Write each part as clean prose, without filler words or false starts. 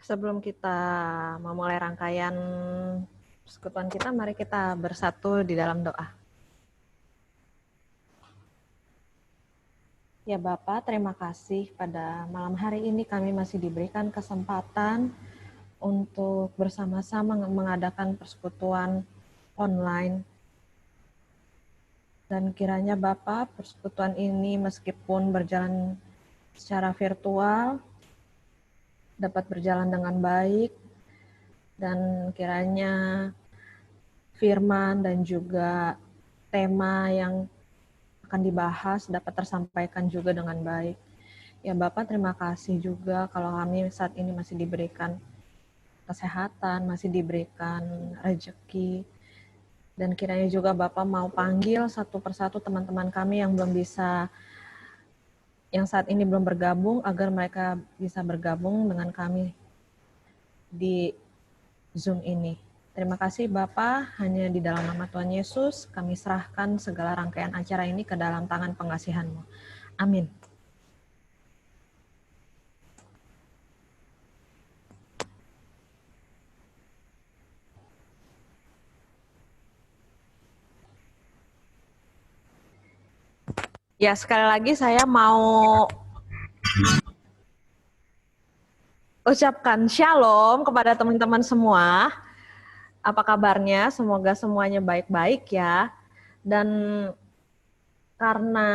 Sebelum kita memulai rangkaian persekutuan kita, mari kita bersatu di dalam doa. Ya Bapak, terima kasih pada malam hari ini kami masih diberikan kesempatan untuk bersama-sama mengadakan persekutuan online. Dan kiranya Bapak, persekutuan ini meskipun berjalan secara virtual, dapat berjalan dengan baik, dan kiranya firman dan juga tema yang akan dibahas dapat tersampaikan juga dengan baik. Ya Bapak, terima kasih juga kalau kami saat ini masih diberikan kesehatan, masih diberikan rezeki, dan kiranya juga Bapak mau panggil satu persatu teman-teman kami yang belum bisa, yang saat ini belum bergabung, agar mereka bisa bergabung dengan kami di Zoom ini. Terima kasih Bapak, hanya di dalam nama Tuhan Yesus kami serahkan segala rangkaian acara ini ke dalam tangan pengasihan-Mu. Amin. Ya, sekali lagi saya mau ucapkan shalom kepada teman-teman semua. Apa kabarnya? Semoga semuanya baik-baik ya. Dan karena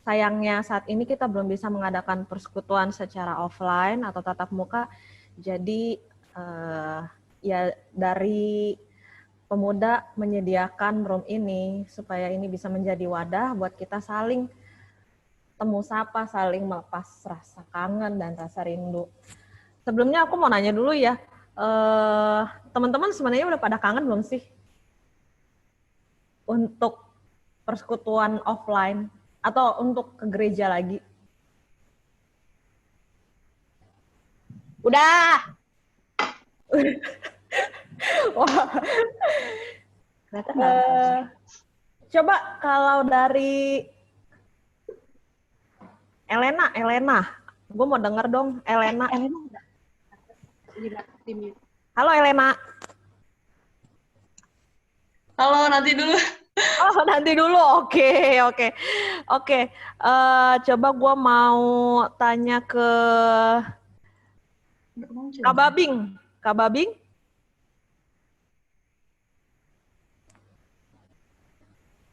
sayangnya saat ini kita belum bisa mengadakan persekutuan secara offline atau tatap muka, jadi ya dari pemuda menyediakan room ini supaya ini bisa menjadi wadah buat kita saling temu sapa, saling melepas rasa kangen dan rasa rindu. Sebelumnya aku mau nanya dulu ya, teman-teman sebenarnya udah pada kangen belum sih untuk persekutuan offline atau untuk ke gereja lagi? Udah. Wah, coba kalau dari Elena, gue mau denger dong, Elena. Halo Elena. Halo, nanti dulu. Oh, nanti dulu. Oke. Coba gue mau tanya ke Kak Babing.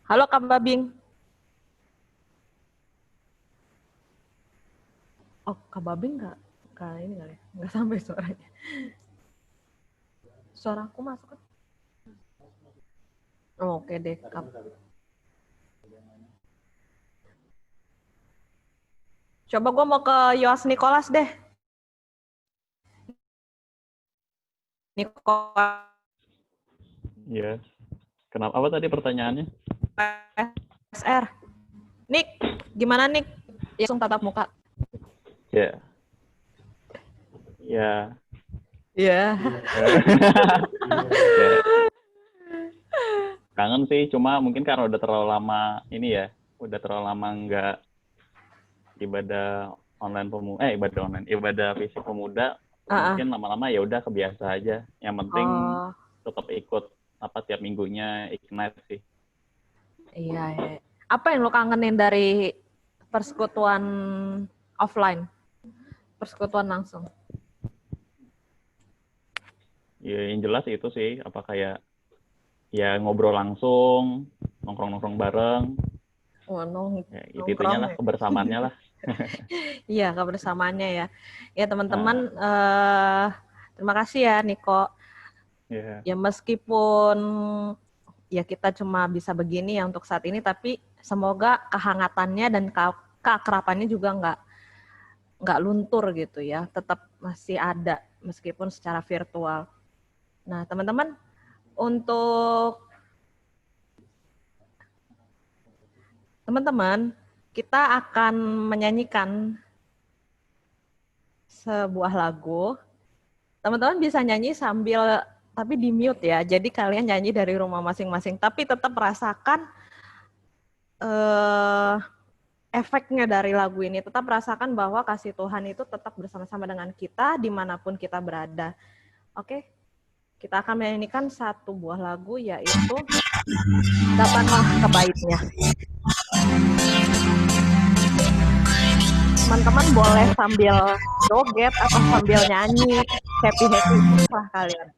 Halo Kak Babing. Oh, Kak Babing nggak ini kali ya? Nggak sampai suaranya. Suaraku masuk kan? Oh, oke deh. Coba gue mau ke Yoas Nicholas deh. Nicholas. Iya. Kenapa? Apa tadi pertanyaannya? SR. Nick, gimana Nick? Langsung tatap muka. Ya. Iya. Kangen sih, cuma mungkin karena udah terlalu lama ini ya, udah terlalu lama nggak ibadah fisik pemuda, mungkin lama-lama ya udah kebiasa aja. Yang penting tetap ikut tiap minggunya Ignite sih. Iya. Apa yang lo kangenin dari persekutuan offline? Persekutuan langsung? Ya yang jelas itu sih, apa kayak ya ngobrol langsung, nongkrong-nongkrong bareng. Ya, itunya lah, kebersamaannya lah. Iya, kebersamaannya ya. Ya teman-teman, terima kasih ya Niko. Ya meskipun ya kita cuma bisa begini ya untuk saat ini, tapi semoga kehangatannya dan keakrabannya juga nggak luntur gitu ya, tetap masih ada meskipun secara virtual. Nah teman-teman, untuk teman-teman kita akan menyanyikan sebuah lagu. Teman-teman bisa nyanyi sambil tapi di mute ya. Jadi kalian nyanyi dari rumah masing-masing, tapi tetap rasakan efeknya dari lagu ini. Tetap rasakan bahwa kasih Tuhan itu tetap bersama-sama dengan kita dimanapun kita berada. Oke, kita akan menyanyikan satu buah lagu, yaitu Datanglah ke Baitnya. Teman-teman boleh sambil joget atau sambil nyanyi, happy-happy lah kalian.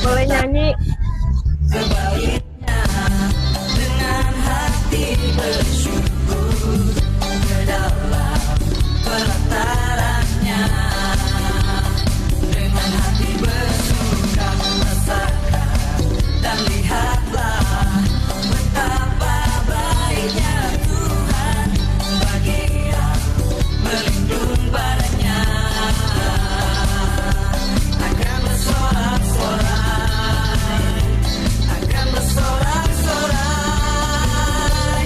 Boleh nyanyi. Sebaliknya dengan hati bersyukur ke dalam pelatarannya, dengan hati bersuka rasakan dan lihatlah betapa baiknya Tuhan bagi yang berlindung padanya. Akan bersorak-sorai, bersorak-sorai,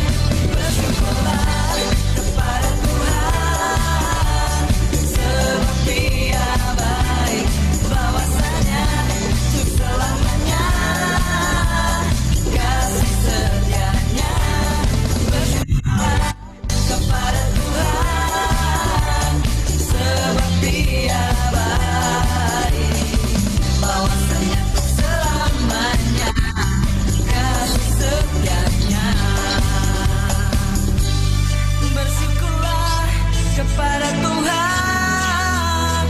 bersyukurlah kepada Tuhan, sebab Dia baik, bahwasanya untuk selamanya kasih setianya. Bersyukurlah kepada Tuhan, sebab Dia baik, bahwasanya untuk selamanya kasih setianya. Bersyukurlah kepada Tuhan,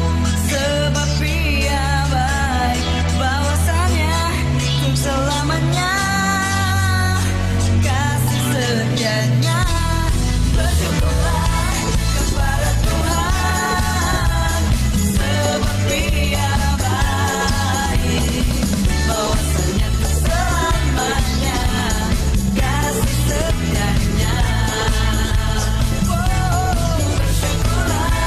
sebab Dia baik, bahwasanya untuk selamanya kasih setianya. Bersyukurlah kepada Tuhan, sebab Dia baik, bahwasanya untuk selamanya kasih setianya. Bersyukurlah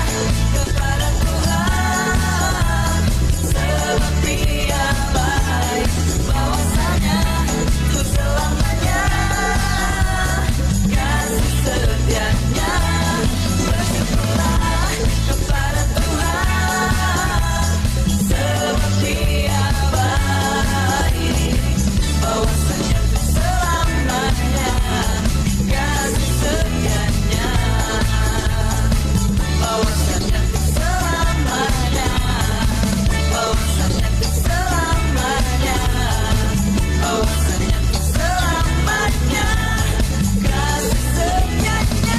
kepada Tuhan, sebab Dia baik, bahwasanya untuk selamanya kasih setianya. Bersyukurlah kepada Tuhan, sebab Dia baik, bahwasanya untuk selamanya kasih setianya. Bahwasanya untuk selamanya, bahwasanya untuk selamanya, bahwasanya untuk selamanya kasih setianya.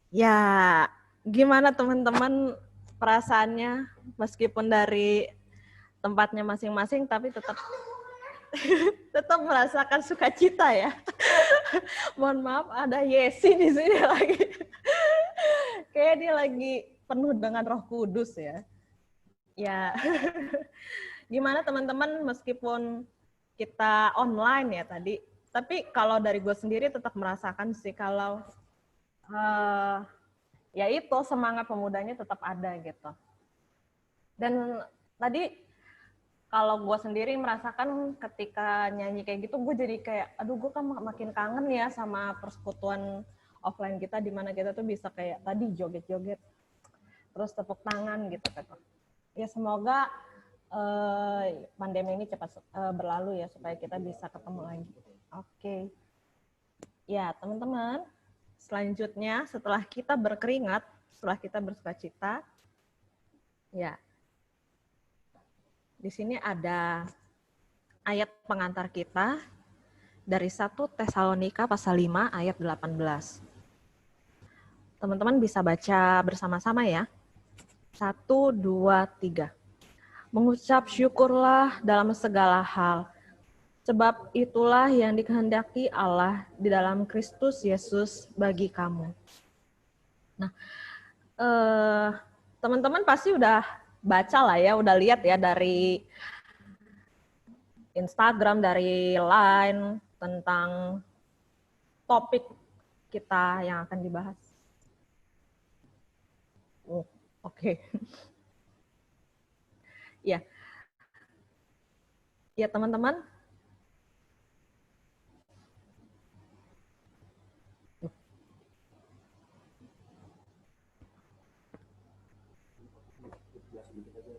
Ya, gimana teman-teman perasaannya, meskipun dari tempatnya masing-masing tapi tetap tetap merasakan sukacita ya. Mohon maaf, ada Yesi di sini lagi. Kayak dia lagi penuh dengan Roh Kudus ya. Ya, gimana teman-teman meskipun kita online ya tadi, tapi kalau dari gue sendiri tetap merasakan sih kalau ya itu semangat pemudanya tetap ada gitu. Dan tadi kalau gue sendiri merasakan ketika nyanyi kayak gitu, gue jadi kayak, aduh gue kan makin kangen ya sama persekutuan offline kita, di mana kita tuh bisa kayak tadi joget-joget, terus tepuk tangan gitu. Ya semoga pandemi ini cepat berlalu ya, supaya kita bisa ketemu lagi. Oke. Ya teman-teman, selanjutnya setelah kita berkeringat, setelah kita bersukacita, ya di sini ada ayat pengantar kita dari 1 Tesalonika pasal 5 ayat 18. Teman-teman bisa baca bersama-sama ya. 1, 2, 3. Mengucap syukurlah dalam segala hal, sebab itulah yang dikehendaki Allah di dalam Kristus Yesus bagi kamu. Nah, teman-teman pasti udah baca lah ya, udah lihat ya dari Instagram, dari Line, tentang topik kita yang akan dibahas. Oh, oke. Ya. Ya, teman-teman.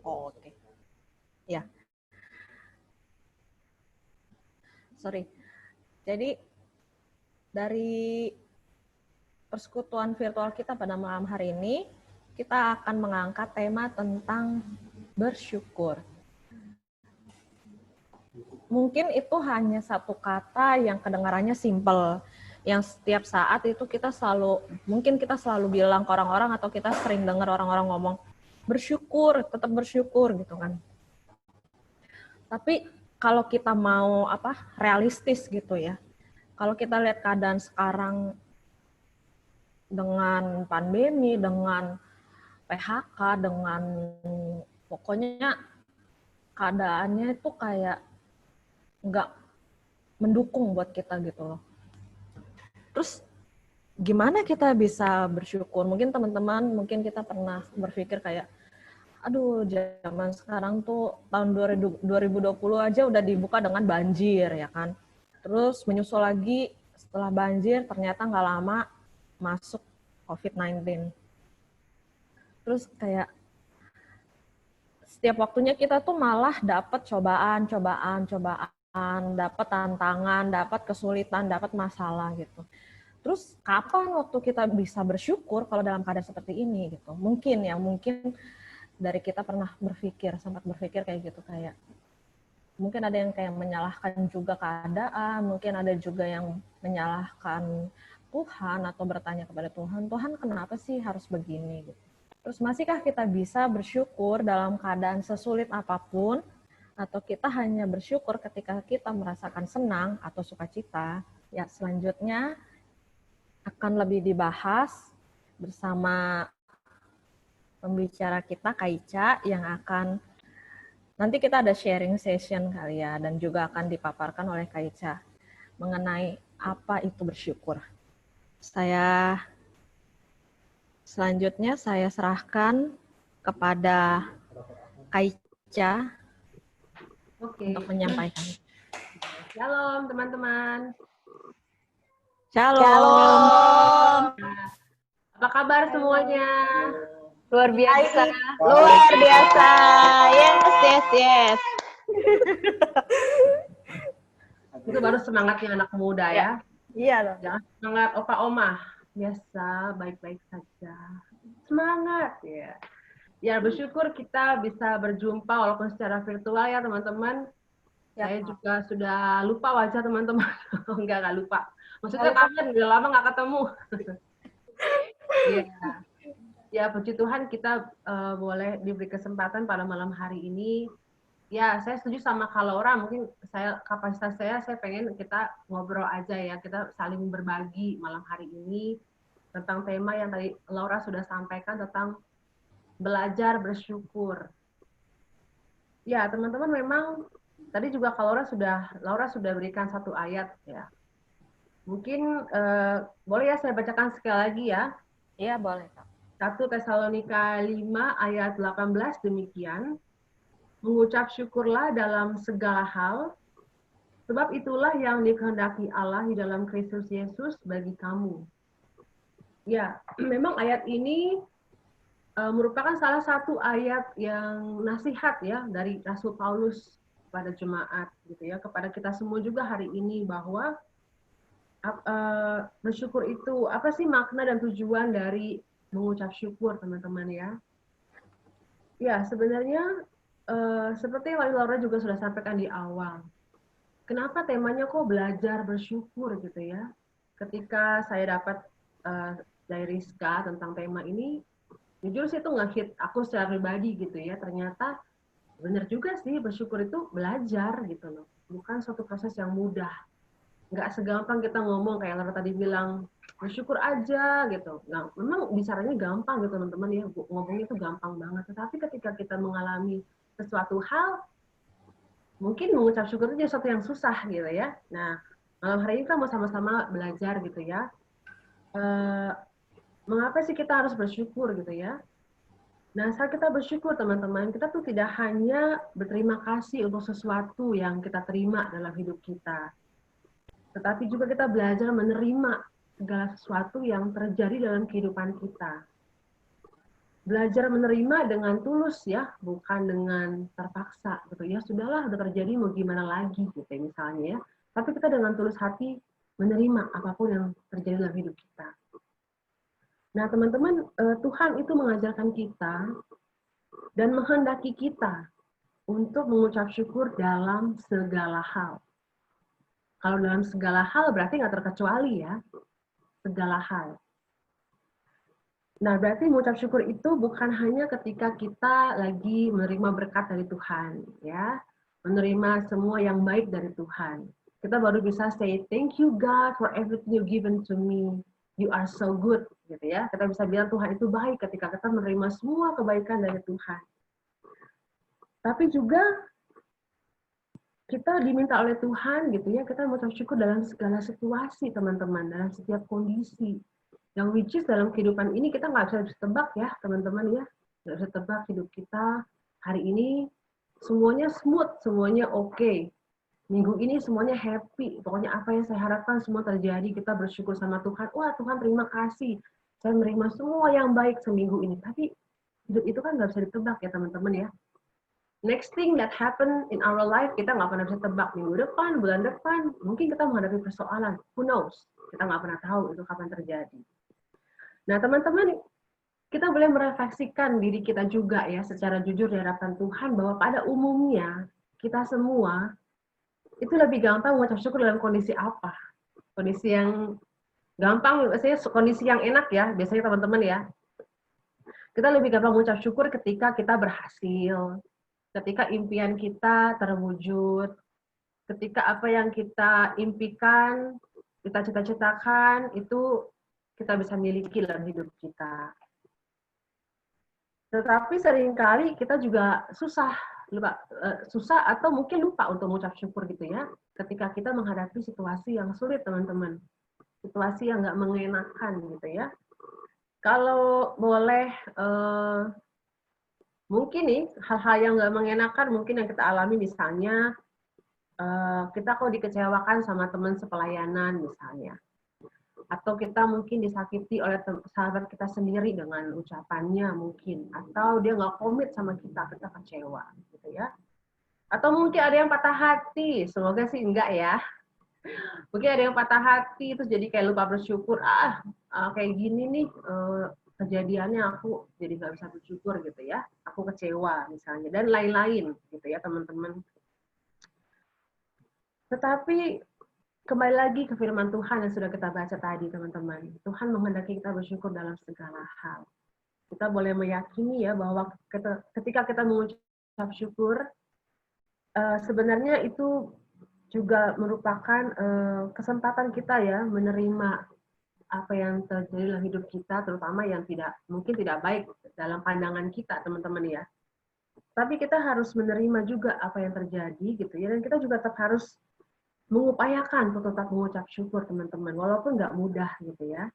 Oh, oke. Ya. Sorry. Jadi dari persekutuan virtual kita pada malam hari ini, kita akan mengangkat tema tentang bersyukur. Mungkin itu hanya satu kata yang kedengarannya simple, yang setiap saat itu kita selalu bilang ke orang-orang, atau kita sering dengar orang-orang ngomong, bersyukur, tetap bersyukur gitu kan. Tapi kalau kita mau realistis gitu ya, kalau kita lihat keadaan sekarang dengan pandemi, dengan PHK, dengan pokoknya keadaannya itu kayak nggak mendukung buat kita gitu loh. Terus gimana kita bisa bersyukur? Mungkin teman-teman, kita pernah berpikir kayak, aduh zaman sekarang tuh tahun 2020 aja udah dibuka dengan banjir ya kan. Terus menyusul lagi setelah banjir ternyata nggak lama masuk COVID-19. Terus kayak setiap waktunya kita tuh malah dapat cobaan, dapat tantangan, dapat kesulitan, dapat masalah gitu. Terus kapan waktu kita bisa bersyukur kalau dalam keadaan seperti ini gitu? Mungkin dari kita pernah sempat berpikir kayak gitu, kayak mungkin ada yang kayak menyalahkan juga keadaan, mungkin ada juga yang menyalahkan Tuhan atau bertanya kepada Tuhan, Tuhan kenapa sih harus begini gitu. Terus masihkah kita bisa bersyukur dalam keadaan sesulit apapun, atau kita hanya bersyukur ketika kita merasakan senang atau sukacita? Ya, selanjutnya akan lebih dibahas bersama pembicara kita, Kak Ica, yang akan nanti kita ada sharing session kali ya, dan juga akan dipaparkan oleh Kak Ica mengenai apa itu bersyukur. Selanjutnya saya serahkan kepada Kak Ica untuk menyampaikan. Shalom teman-teman. Shalom. Apa kabar semuanya? Luar biasa. Luar biasa. Yes. Itu baru semangatnya anak muda ya. Iya loh. Jangan semangat opa oma. Biasa, baik-baik saja. Semangat ya. Ya bersyukur kita bisa berjumpa walaupun secara virtual ya teman-teman. Ya, Saya juga sudah lupa wajah teman-teman. Enggak lupa. Maksudnya kangen, udah lama nggak ketemu. Ya, puji Tuhan kita boleh diberi kesempatan pada malam hari ini Ya, saya setuju sama Kak Laura. Mungkin kapasitas saya pengen kita ngobrol aja ya, kita saling berbagi malam hari ini tentang tema yang tadi Laura sudah sampaikan tentang belajar bersyukur. Ya, teman-teman, memang tadi juga Kak Laura sudah berikan satu ayat ya. Mungkin boleh ya saya bacakan sekali lagi ya. Iya, boleh, Kak. 1 Tesalonika 5 ayat 18 demikian. Mengucap syukurlah dalam segala hal, sebab itulah yang dikehendaki Allah di dalam Kristus Yesus bagi kamu. Ya, memang ayat ini merupakan salah satu ayat yang nasihat ya dari Rasul Paulus kepada jemaat gitu ya, kepada kita semua juga hari ini, bahwa bersyukur itu apa sih makna dan tujuan dari mengucap syukur, teman-teman ya. Ya, sebenarnya seperti yang Laura juga sudah sampaikan di awal, kenapa temanya kok belajar bersyukur gitu ya. Ketika saya dapat dari Rizka tentang tema ini, jujur sih itu nge-hit aku secara pribadi gitu ya. Ternyata benar juga sih, bersyukur itu belajar gitu loh. Bukan suatu proses yang mudah. Nggak segampang kita ngomong kayak Laura tadi bilang, bersyukur aja gitu. Nah, memang bicaranya gampang gitu teman-teman ya, ngomongnya itu gampang banget. Tetapi ketika kita mengalami sesuatu hal, mungkin mengucap syukur itu jadi sesuatu yang susah gitu ya. Nah, malam hari ini kita mau sama-sama belajar gitu ya. Mengapa sih kita harus bersyukur gitu ya? Nah, saat kita bersyukur teman-teman, kita tuh tidak hanya berterima kasih untuk sesuatu yang kita terima dalam hidup kita, tetapi juga kita belajar menerima segala sesuatu yang terjadi dalam kehidupan kita. Belajar menerima dengan tulus ya, bukan dengan terpaksa gitu ya. Sudahlah, udah terjadi, mau gimana lagi gitu ya, misalnya ya. Tapi kita dengan tulus hati menerima apapun yang terjadi dalam hidup kita. Nah, teman-teman, Tuhan itu mengajarkan kita dan menghendaki kita untuk mengucap syukur dalam segala hal. Kalau dalam segala hal berarti nggak terkecuali ya, segala hal. Nah, berarti mengucap syukur itu bukan hanya ketika kita lagi menerima berkat dari Tuhan, ya, menerima semua yang baik dari Tuhan. Kita baru bisa say, thank you God for everything you given to me. You are so good, gitu ya. Kita bisa bilang Tuhan itu baik ketika kita menerima semua kebaikan dari Tuhan. Tapi juga kita diminta oleh Tuhan, gitu ya, kita mengucap syukur dalam segala situasi, teman-teman, dalam setiap kondisi. Yang which is dalam kehidupan ini kita nggak bisa tebak ya teman-teman ya, nggak bisa tebak hidup kita hari ini semuanya smooth, semuanya oke. Minggu ini semuanya happy, pokoknya apa yang saya harapkan semua terjadi, kita bersyukur sama Tuhan. Wah Tuhan terima kasih, saya menerima semua yang baik seminggu ini. Tapi hidup itu kan nggak bisa ditebak ya teman-teman ya. Next thing that happen in our life kita nggak pernah bisa tebak, minggu depan, bulan depan, mungkin kita menghadapi persoalan, who knows? Kita nggak pernah tahu itu kapan terjadi. Nah, teman-teman, kita boleh merefleksikan diri kita juga ya secara jujur di hadapan Tuhan bahwa pada umumnya kita semua itu lebih gampang mengucap syukur dalam kondisi apa? Kondisi yang gampang, biasanya kondisi yang enak ya, biasanya teman-teman ya. Kita lebih gampang mengucap syukur ketika kita berhasil, ketika impian kita terwujud, ketika apa yang kita impikan, kita cita-citakan itu kita bisa miliki dalam hidup kita. Tetapi seringkali kita juga susah atau mungkin lupa untuk mengucap syukur gitu ya, ketika kita menghadapi situasi yang sulit teman-teman, situasi yang nggak mengenakan gitu ya. Kalau boleh, mungkin nih hal-hal yang nggak mengenakan mungkin yang kita alami misalnya kita kok dikecewakan sama teman sepelayanan misalnya. Atau kita mungkin disakiti oleh sahabat kita sendiri dengan ucapannya mungkin, atau dia nggak komit sama kita kecewa gitu ya. Atau mungkin ada yang patah hati, semoga sih enggak ya. Mungkin ada yang patah hati terus jadi kayak lupa bersyukur, kayak gini nih kejadiannya aku jadi nggak bisa bersyukur gitu ya, aku kecewa misalnya, dan lain-lain gitu ya teman-teman. Tetapi kembali lagi ke firman Tuhan yang sudah kita baca tadi, teman-teman. Tuhan menghendaki kita bersyukur dalam segala hal. Kita boleh meyakini ya bahwa ketika kita mengucap syukur, sebenarnya itu juga merupakan kesempatan kita ya menerima apa yang terjadi dalam hidup kita, terutama yang mungkin tidak baik dalam pandangan kita, teman-teman ya. Tapi kita harus menerima juga apa yang terjadi gitu ya, dan kita juga tetap harus mengupayakan untuk tetap mengucap syukur, teman-teman, walaupun nggak mudah gitu ya.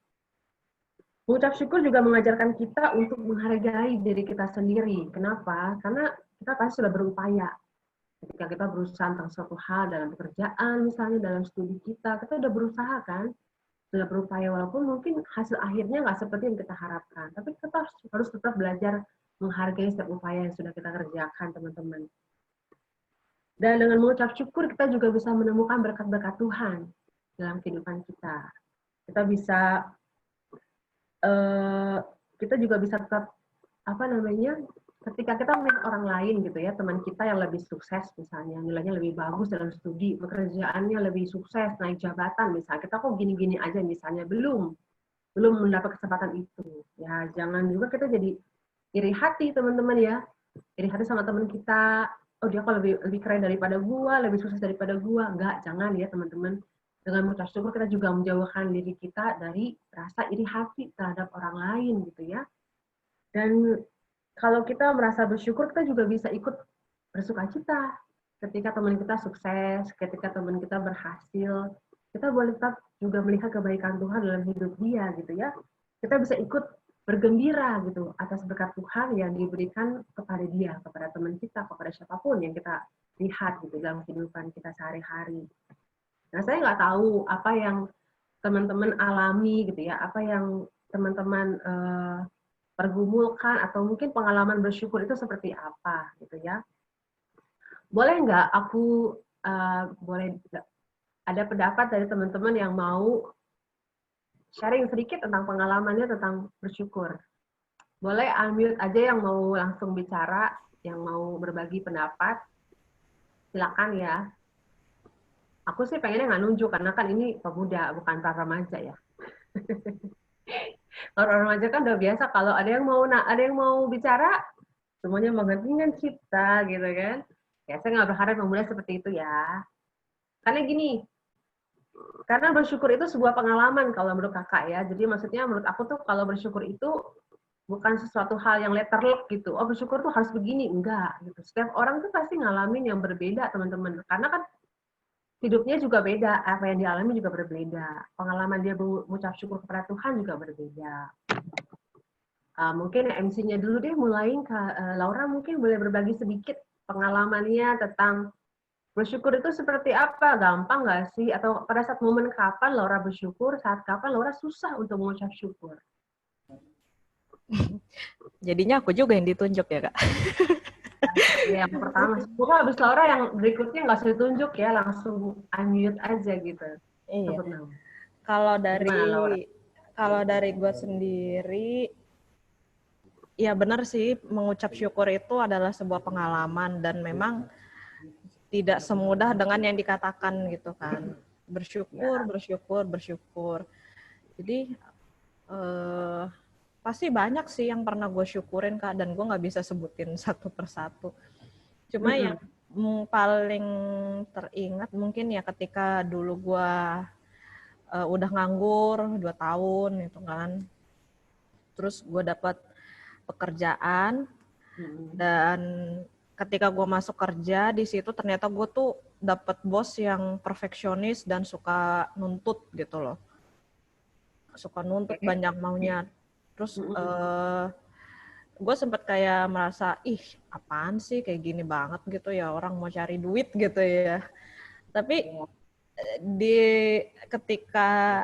Mengucap syukur juga mengajarkan kita untuk menghargai diri kita sendiri. Kenapa? Karena kita pasti sudah berupaya. Ketika kita berusaha tentang suatu hal dalam pekerjaan, misalnya dalam studi kita sudah berusaha kan? Sudah berupaya, walaupun mungkin hasil akhirnya nggak seperti yang kita harapkan. Tapi kita harus tetap belajar menghargai setiap upaya yang sudah kita kerjakan, teman-teman. Dan dengan mengucap syukur, kita juga bisa menemukan berkat-berkat Tuhan dalam kehidupan kita. Kita juga bisa tetap, ketika kita melihat orang lain gitu ya, teman kita yang lebih sukses misalnya, nilainya lebih bagus dalam studi, pekerjaannya lebih sukses, naik jabatan misalnya, kita kok gini-gini aja misalnya, belum mendapat kesempatan itu. Ya, jangan juga kita jadi iri hati, teman-teman ya. Iri hati sama teman kita, oh dia kok lebih keren daripada gua, lebih sukses daripada gua. Enggak, jangan ya teman-teman. Dengan mengucap syukur kita juga menjauhkan diri kita dari rasa iri hati terhadap orang lain gitu ya. Dan kalau kita merasa bersyukur, kita juga bisa ikut bersukacita ketika teman kita sukses, ketika teman kita berhasil. Kita boleh tetap juga melihat kebaikan Tuhan dalam hidup dia gitu ya. Kita bisa ikut bergembira gitu atas berkat Tuhan yang diberikan kepada dia, kepada teman kita, kepada siapapun yang kita lihat gitu dalam kehidupan kita sehari-hari. Nah, saya nggak tahu apa yang teman-teman alami gitu ya, apa yang teman-teman pergumulkan, atau mungkin pengalaman bersyukur itu seperti apa gitu ya. Boleh nggak aku boleh ada pendapat dari teman-teman yang mau sharing sedikit tentang pengalamannya tentang bersyukur? Boleh unmute aja yang mau langsung bicara, yang mau berbagi pendapat. Silakan ya. Aku sih pengennya nggak nunjuk, karena kan ini pemuda, bukan para remaja ya. Kalau orang remaja kan udah biasa, kalau ada yang mau bicara, semuanya menghentikan cipta gitu kan. Ya saya nggak berharap pemuda seperti itu ya. Karena gini, karena bersyukur itu sebuah pengalaman kalau menurut kakak ya. Jadi maksudnya menurut aku tuh kalau bersyukur itu bukan sesuatu hal yang letterlock gitu. Oh bersyukur tuh harus begini, enggak gitu. Setiap orang tuh pasti ngalamin yang berbeda teman-teman. Karena kan hidupnya juga beda, apa yang dialami juga berbeda. Pengalaman dia mengucap syukur kepada Tuhan juga berbeda. Mungkin MC-nya dulu deh, mulain Laura mungkin boleh berbagi sedikit pengalamannya tentang bersyukur itu seperti apa, gampang nggak sih? Atau pada saat momen kapan Laura bersyukur, saat kapan Laura susah untuk mengucap syukur? Jadinya aku juga yang ditunjuk ya, Kak? Yang pertama, semoga habis Laura yang berikutnya nggak usah ditunjuk ya, langsung unmute aja gitu. Iya. Kalau dari gue sendiri, ya benar sih, mengucap syukur itu adalah sebuah pengalaman dan memang tidak semudah dengan yang dikatakan gitu kan. Bersyukur. Jadi pasti banyak sih yang pernah gue syukurin, Kak, dan gue nggak bisa sebutin satu persatu. Cuma yang paling teringat mungkin ya ketika dulu gue udah nganggur 2 tahun gitu kan. Terus gue dapat pekerjaan dan ketika gue masuk kerja di situ ternyata gue tuh dapat bos yang perfeksionis dan suka nuntut gitu loh. Suka nuntut banyak maunya. Terus gue sempat kayak merasa, apaan sih kayak gini banget gitu ya, orang mau cari duit gitu ya. Tapi ketika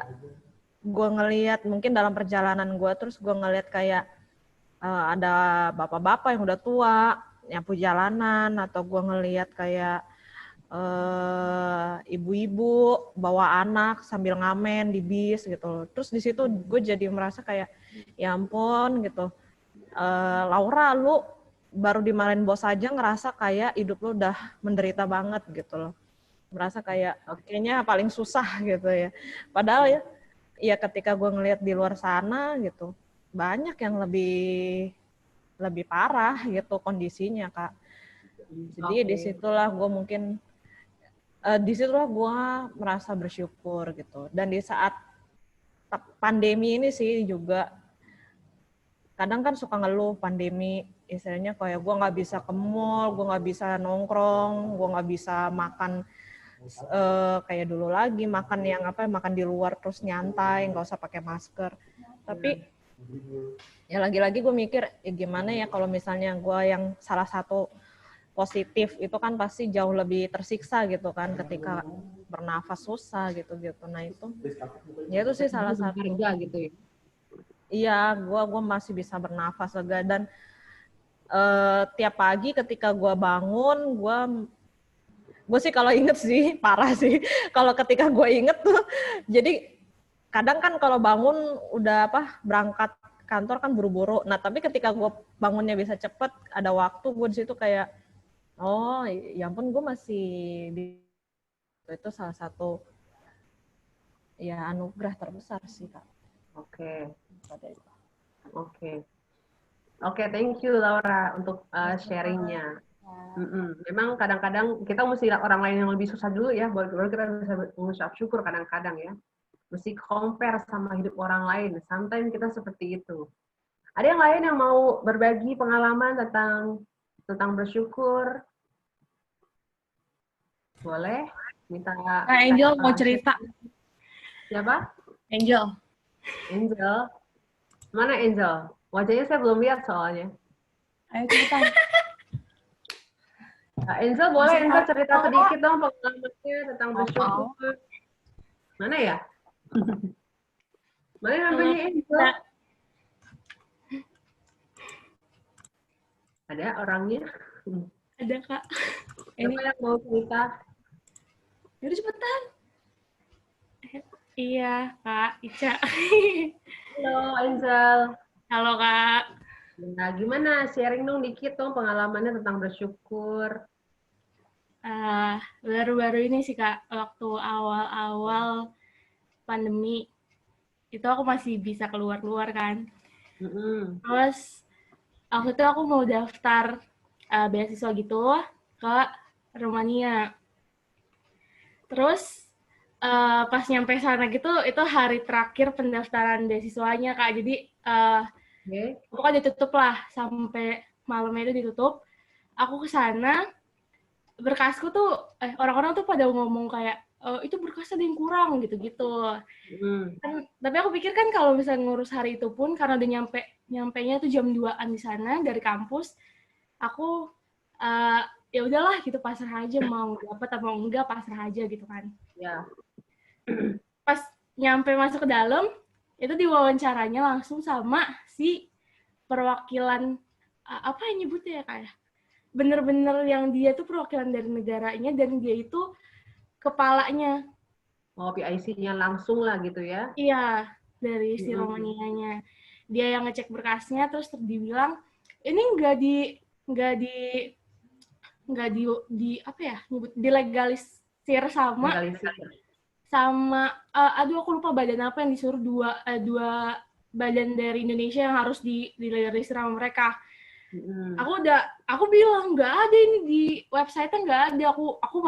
gue ngelihat mungkin dalam perjalanan gue, terus gue ngelihat kayak ada bapak-bapak yang udah tua, nyapu jalanan, atau gue ngelihat kayak ibu-ibu bawa anak sambil ngamen di bis gitu. Terus di situ gue jadi merasa kayak, ya ampun gitu, Laura lu baru dimarahin bos aja ngerasa kayak hidup lu udah menderita banget gitu loh. Merasa kayak kayaknya paling susah gitu ya. Padahal ya ketika gue ngelihat di luar sana gitu, banyak yang lebih parah gitu kondisinya, Kak. Jadi disitulah gue mungkin disitulah gue merasa bersyukur gitu. Dan di saat pandemi ini sih juga kadang kan suka ngeluh pandemi, istilahnya kayak gue nggak bisa ke mall, gue nggak bisa nongkrong, gue nggak bisa makan kayak dulu lagi, makan yang makan di luar terus nyantai, nggak usah pakai masker. Tapi ya lagi-lagi gue mikir ya gimana ya kalau misalnya gue yang salah satu positif itu kan pasti jauh lebih tersiksa gitu kan ketika bernafas susah gitu. Nah itu sih salah satu. Gitu ya. Iya, gue masih bisa bernafas lega dan tiap pagi ketika gue bangun, gue sih kalau inget sih parah sih. Kalau ketika gue inget tuh, jadi kadang kan kalau bangun udah berangkat kantor kan buru-buru. Nah tapi ketika gue bangunnya bisa cepet, ada waktu gue di situ kayak, oh ya ampun gue masih itu salah satu ya anugerah terbesar sih Kak. Oke, thank you Laura untuk sharingnya. Memang kadang-kadang kita mesti orang lain yang lebih susah dulu ya, baru kita bisa mengucap syukur kadang-kadang ya. Mesti compare sama hidup orang lain. Sometimes kita seperti itu. Ada yang lain yang mau berbagi pengalaman tentang bersyukur? Boleh? Minta. Angel mau cerita. Siapa? Angel. Angel. Mana Angel? Wajahnya saya belum lihat soalnya. Ayo cerita. Angel boleh Angel cerita sedikit dong pengalamannya tentang bersyukur. Mana ya? Mana namanya Angel? Ada orangnya? Ada Kak. Siapa yang mau cerita? Yaudah cepetan. Iya Kak, Ica. Halo Angel. Halo Kak. Nah, gimana? Sharing dong dikit dong pengalamannya tentang bersyukur. Baru-baru ini sih Kak, waktu awal-awal pandemi, itu aku masih bisa keluar-keluar kan. Terus, waktu itu aku mau daftar beasiswa gitu ke Rumania. Terus, pas nyampe sana gitu, itu hari terakhir pendaftaran beasiswanya Kak. Jadi, pokoknya ditutup lah, sampai malamnya itu ditutup. Aku ke sana, berkasku tuh, orang-orang tuh pada ngomong kayak, itu berkas ada yang kurang, gitu-gitu. Tapi aku pikir kan kalau misalnya ngurus hari itu pun, karena udah nyampenya tuh jam 2-an di sana, dari kampus, aku, ya udahlah gitu, pasrah aja, mau dapat atau enggak, pasrah aja gitu kan. Ya. Pas nyampe masuk ke dalam, itu diwawancaranya langsung sama si perwakilan, apa yang nyebutnya ya kayak, bener-bener yang dia tuh perwakilan dari negaranya dan dia itu kepalanya. Oh, PIC-nya langsung lah gitu ya? Iya, dari si Romanianya. Dia yang ngecek berkasnya, terus dibilang ini nggak di apa ya, nyebut dilegalisir sama aduh aku lupa badan apa yang disuruh dua badan dari Indonesia yang harus dilegalisir sama mereka. Aku bilang nggak ada ini di website-nya, nggak ada. Aku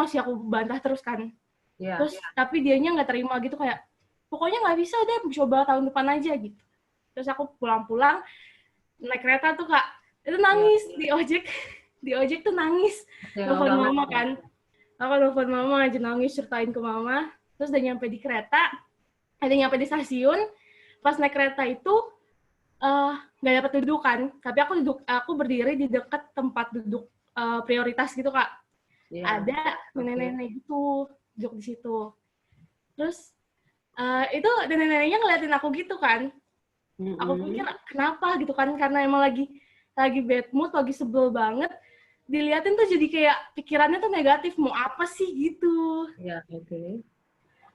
bantah terus kan. Terus tapi dianya nggak terima gitu, kayak pokoknya nggak bisa deh, coba tahun depan aja gitu. Terus aku pulang naik kereta tuh Kak, itu nangis di ojek tuh nangis. Telepon mama kan, aku telepon mama aja nangis, ceritain ke mama. Terus udah nyampe di kereta, nyampe di stasiun, pas naik kereta itu nggak dapat duduk kan, tapi aku berdiri di dekat tempat duduk prioritas gitu Kak. Ada nenek-nenek gitu duduk di situ. Terus itu nenek-neneknya ngeliatin aku gitu kan. Aku pikir kenapa gitu kan, karena emang lagi bad mood, lagi sebel banget. Diliatin tuh jadi kayak pikirannya tuh negatif, mau apa sih gitu.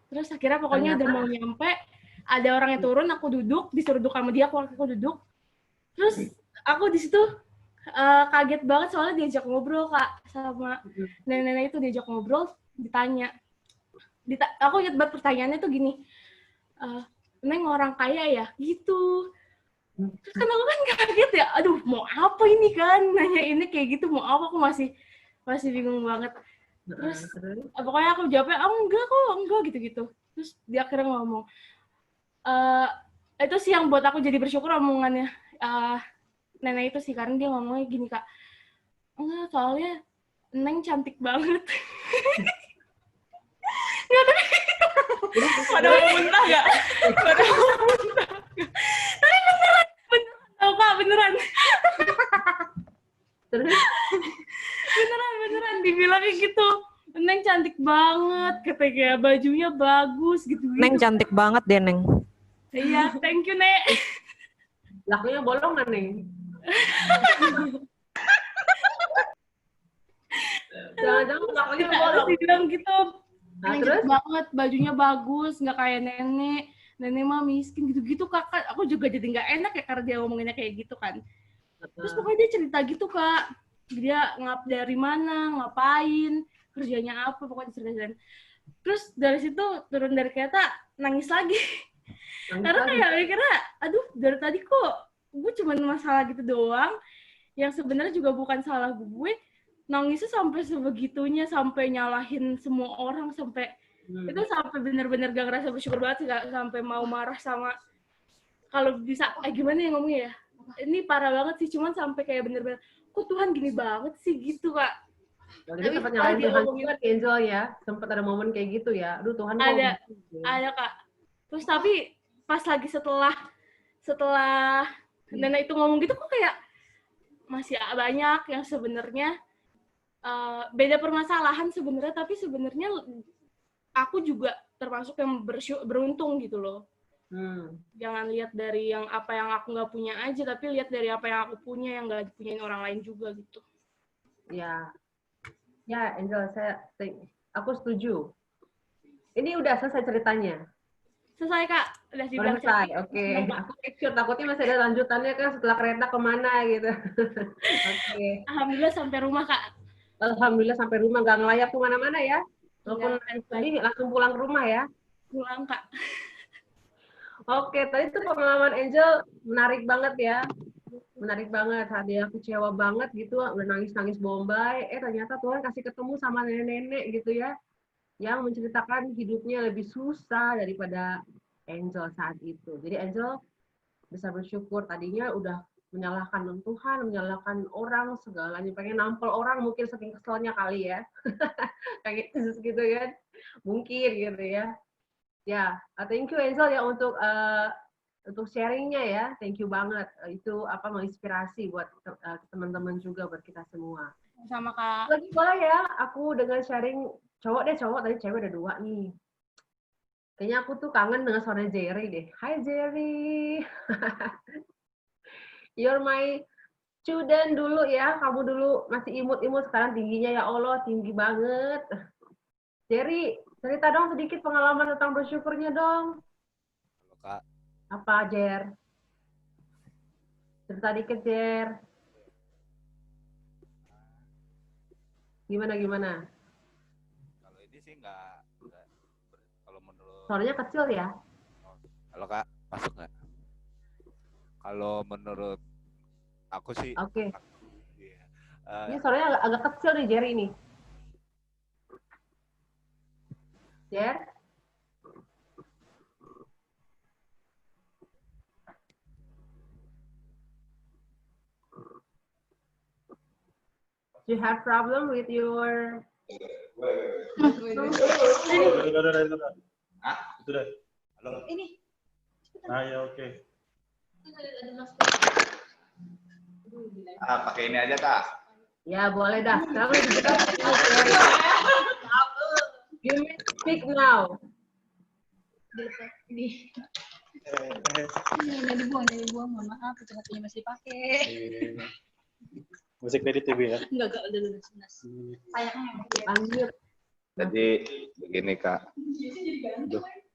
Terus akhirnya pokoknya udah mau nyampe, ada orang yang turun, aku duduk, disuruh duduk sama dia, aku duduk. Terus aku di situ kaget banget soalnya diajak ngobrol Kak sama nenek-nenek itu, diajak ngobrol, ditanya. Aku ingat banget pertanyaannya tuh gini, Neng orang kaya ya? Gitu. Terus kan aku kan kaget ya, aduh mau apa ini kan, nanya ini kayak gitu, mau apa, aku masih masih bingung banget. Terus Terus? pokoknya aku jawabnya, enggak kok, enggak gitu-gitu. Terus dia akhirnya ngomong, itu sih yang buat aku jadi bersyukur omongannya nenek itu sih, karena dia ngomongnya gini, Kak, enggak, soalnya Neng cantik banget. Nggak tahu. Pada mau muntah nggak? Pada mau muntah. Tapi beneran tau Kak, beneran. Terus? Beneran dibilangnya gitu. Neng cantik banget, katanya, bajunya bagus gitu. Neng cantik banget deh, Neng. Iya, thank you, Nek. Lakunya bolong kan nih? Jangan-jangan lakunya Terus bolong. dibilang gitu. Nah, Neng terus? cantik banget, bajunya bagus, nggak kayak nenek. Nenek mah miskin gitu-gitu, Kakak. Aku juga jadi nggak enak ya karena dia ngomonginnya kayak gitu kan. Terus pokoknya dia cerita gitu, Kak. Dia dari mana, ngapain, kerjanya apa, pokoknya ceritain. Terus dari situ turun dari kereta, nangis lagi. Karena kayak mikirnya, aduh dari tadi kok gue cuma masalah gitu doang, yang sebenarnya juga bukan salah gue, nangisnya sampai sebegitunya, sampai nyalahin semua orang, sampai itu sampai benar-benar gak ngerasa bersyukur banget sih, gak sampai mau marah sama, kalau bisa, gimana ya ngomongnya ya, ini parah banget sih, cuman sampai kayak bener-bener, kok Tuhan gini banget sih gitu, Kak. Jadi sempat nyalain Tuhan juga nih, Angel ya. Sempat ada momen kayak gitu ya. Aduh Tuhan kok gitu. Ada, Kak. Terus tapi pas lagi setelah nenek itu ngomong gitu, kok kayak masih banyak yang sebenarnya beda permasalahan sebenarnya, tapi sebenarnya aku juga termasuk yang beruntung gitu loh. Jangan lihat dari yang apa yang aku nggak punya aja, tapi lihat dari apa yang aku punya yang nggak dipunyain orang lain juga gitu. Ya, Angel, aku setuju. Ini udah selesai ceritanya. Selesai, Kak. Udah dibilang selesai. Oke. Aku sure takutnya masih ada lanjutannya kan setelah kereta kemana gitu. Oke. Alhamdulillah sampai rumah, Kak. Alhamdulillah sampai rumah, nggak ngelayap kemana-mana ya. Walaupun sedih langsung pulang ke rumah ya. Pulang, Kak. Oke, tadi tuh pengalaman Angel menarik banget ya. Menarik banget, dia kecewa banget gitu, udah nangis-nangis bombay, ternyata Tuhan kasih ketemu sama nenek-nenek gitu ya, yang menceritakan hidupnya lebih susah daripada Angel saat itu. Jadi Angel bisa bersyukur, tadinya udah menyalahkan Tuhan, menyalahkan orang, segalanya, pengen nampol orang mungkin saking keselnya kali ya, kayak gitu kan, mungkin gitu ya. Ya, thank you Angel ya untuk sharingnya ya, thank you banget. Itu menginspirasi buat teman-teman juga, buat kita semua. Sama, Kak. Lagi boleh ya, aku dengan sharing cowok, tadi cewek ada 2 nih. Kayaknya aku tuh kangen dengan suara Jerry deh. Hai Jerry. You're my student dulu ya, kamu dulu masih imut-imut, sekarang tingginya ya Allah, tinggi banget. Jerry, cerita dong sedikit pengalaman tentang bersyukurnya dong. Halo, Kak. Apa, Jer? Cerita dikit, Jer. Gimana? Kalau ini sih nggak kalau menurut... Suaranya kecil ya? Halo, Kak. Masuk nggak? Kalau menurut aku sih... Oke. Iya. Ini suaranya agak kecil nih, Jer ini. Jer? Do you have problem with your... Sudah. Halo. Ini. Nah, ya oke. Pakai ini aja, Kak. Ya, boleh dah. Sekarang kita you may speak now. Ini. Jangan dibuang, mohon maaf, kacamata masih pakai. Musik dari TV ya? Enggak, udah jelas. Sayangnya. Lanjut. Jadi begini, Kak.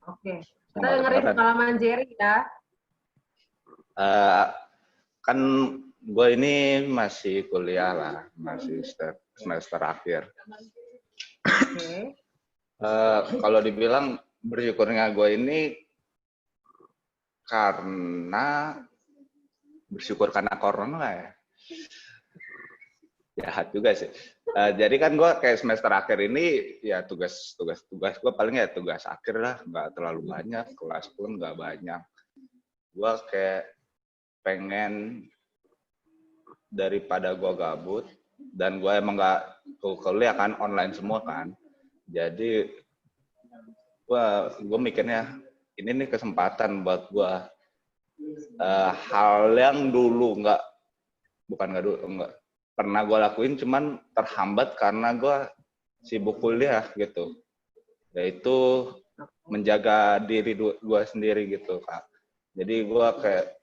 Oke. Kita dengerin pengalaman Jerry ya. Kan gue ini masih kuliah lah, masih semester akhir. Oke. Kalau dibilang bersyukurnya gue ini karena bersyukur karena corona ya. jahat juga sih. Jadi kan gue kayak semester akhir ini ya tugas gue paling ya tugas akhir lah, nggak terlalu banyak, kelas pun nggak banyak. Gue kayak pengen daripada gue gabut dan gue emang nggak kuliah kan online semua kan, jadi gue mikirnya ini nih kesempatan buat gue hal yang dulu nggak pernah gue lakuin, cuman terhambat karena gue sibuk kuliah gitu, yaitu menjaga diri gue sendiri gitu Kak. Jadi gue kayak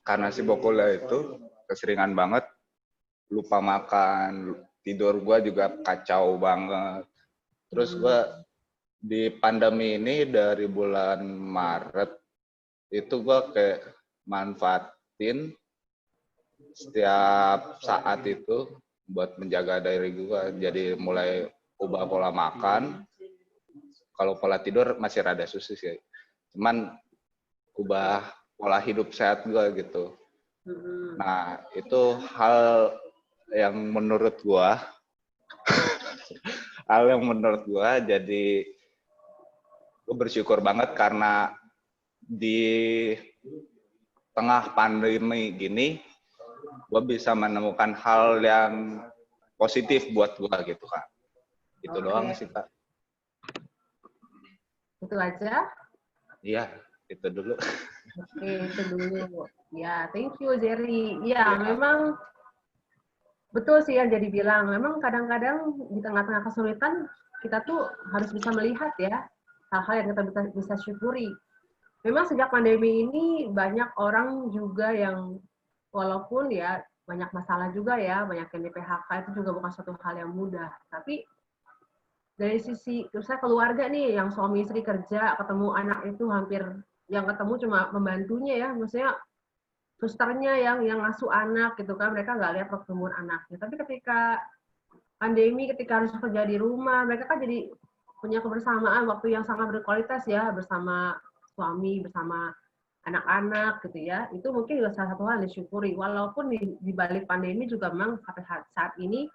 karena sibuk kuliah itu keseringan banget lupa makan, tidur gue juga kacau banget. Terus gue di pandemi ini dari bulan Maret itu gue kayak manfaatin setiap saat itu buat menjaga diri gue. Jadi mulai ubah pola makan. Kalau pola tidur masih rada susah sih. Cuman ubah pola hidup sehat gue gitu. Nah, itu hal yang menurut gue jadi gue bersyukur banget karena di tengah pandemi gini gue bisa menemukan hal yang positif buat gue gitu Kak. Itu doang sih Kak. Itu aja? Iya, itu dulu. Oke, itu dulu. Ya, thank you Jerry. Ya, memang betul sih yang Jerry bilang. Memang kadang-kadang di tengah-tengah kesulitan kita tuh harus bisa melihat ya hal-hal yang kita bisa syukuri. Memang sejak pandemi ini banyak orang juga yang walaupun ya banyak masalah juga ya, banyak yang di PHK itu juga bukan suatu hal yang mudah. Tapi dari sisi misalnya keluarga nih yang suami istri kerja, ketemu anak itu hampir yang ketemu cuma membantunya ya, maksudnya susternya yang ngasuh anak gitu kan, mereka nggak lihat perkembangan anaknya. Tapi ketika pandemi, ketika harus kerja di rumah, mereka kan jadi punya kebersamaan waktu yang sangat berkualitas ya bersama suami, bersama anak-anak gitu ya. Itu mungkin juga salah satu hal yang disyukuri. Walaupun di balik pandemi juga memang sampai saat ini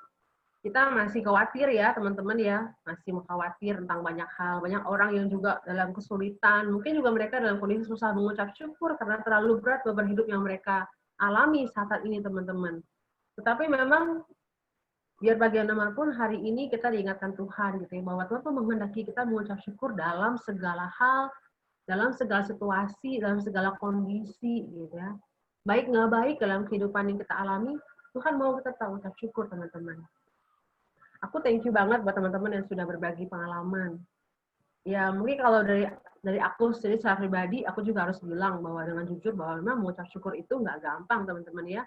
kita masih khawatir ya teman-teman ya, masih khawatir tentang banyak hal. Banyak orang yang juga dalam kesulitan, mungkin juga mereka dalam kondisi susah mengucap syukur karena terlalu berat beban hidup yang mereka alami saat ini teman-teman. Tetapi memang biar bagaimanapun hari ini kita diingatkan Tuhan gitu ya, bahwa Tuhan tuh menghendaki kita mengucap syukur dalam segala hal, dalam segala situasi, dalam segala kondisi gitu ya. Baik nggak baik dalam kehidupan yang kita alami, Tuhan mau kita tahu ucap syukur teman-teman. Aku thank you banget buat teman-teman yang sudah berbagi pengalaman. Ya mungkin kalau dari aku sendiri secara pribadi, aku juga harus bilang bahwa dengan jujur bahwa memang mengucap syukur itu nggak gampang teman-teman ya.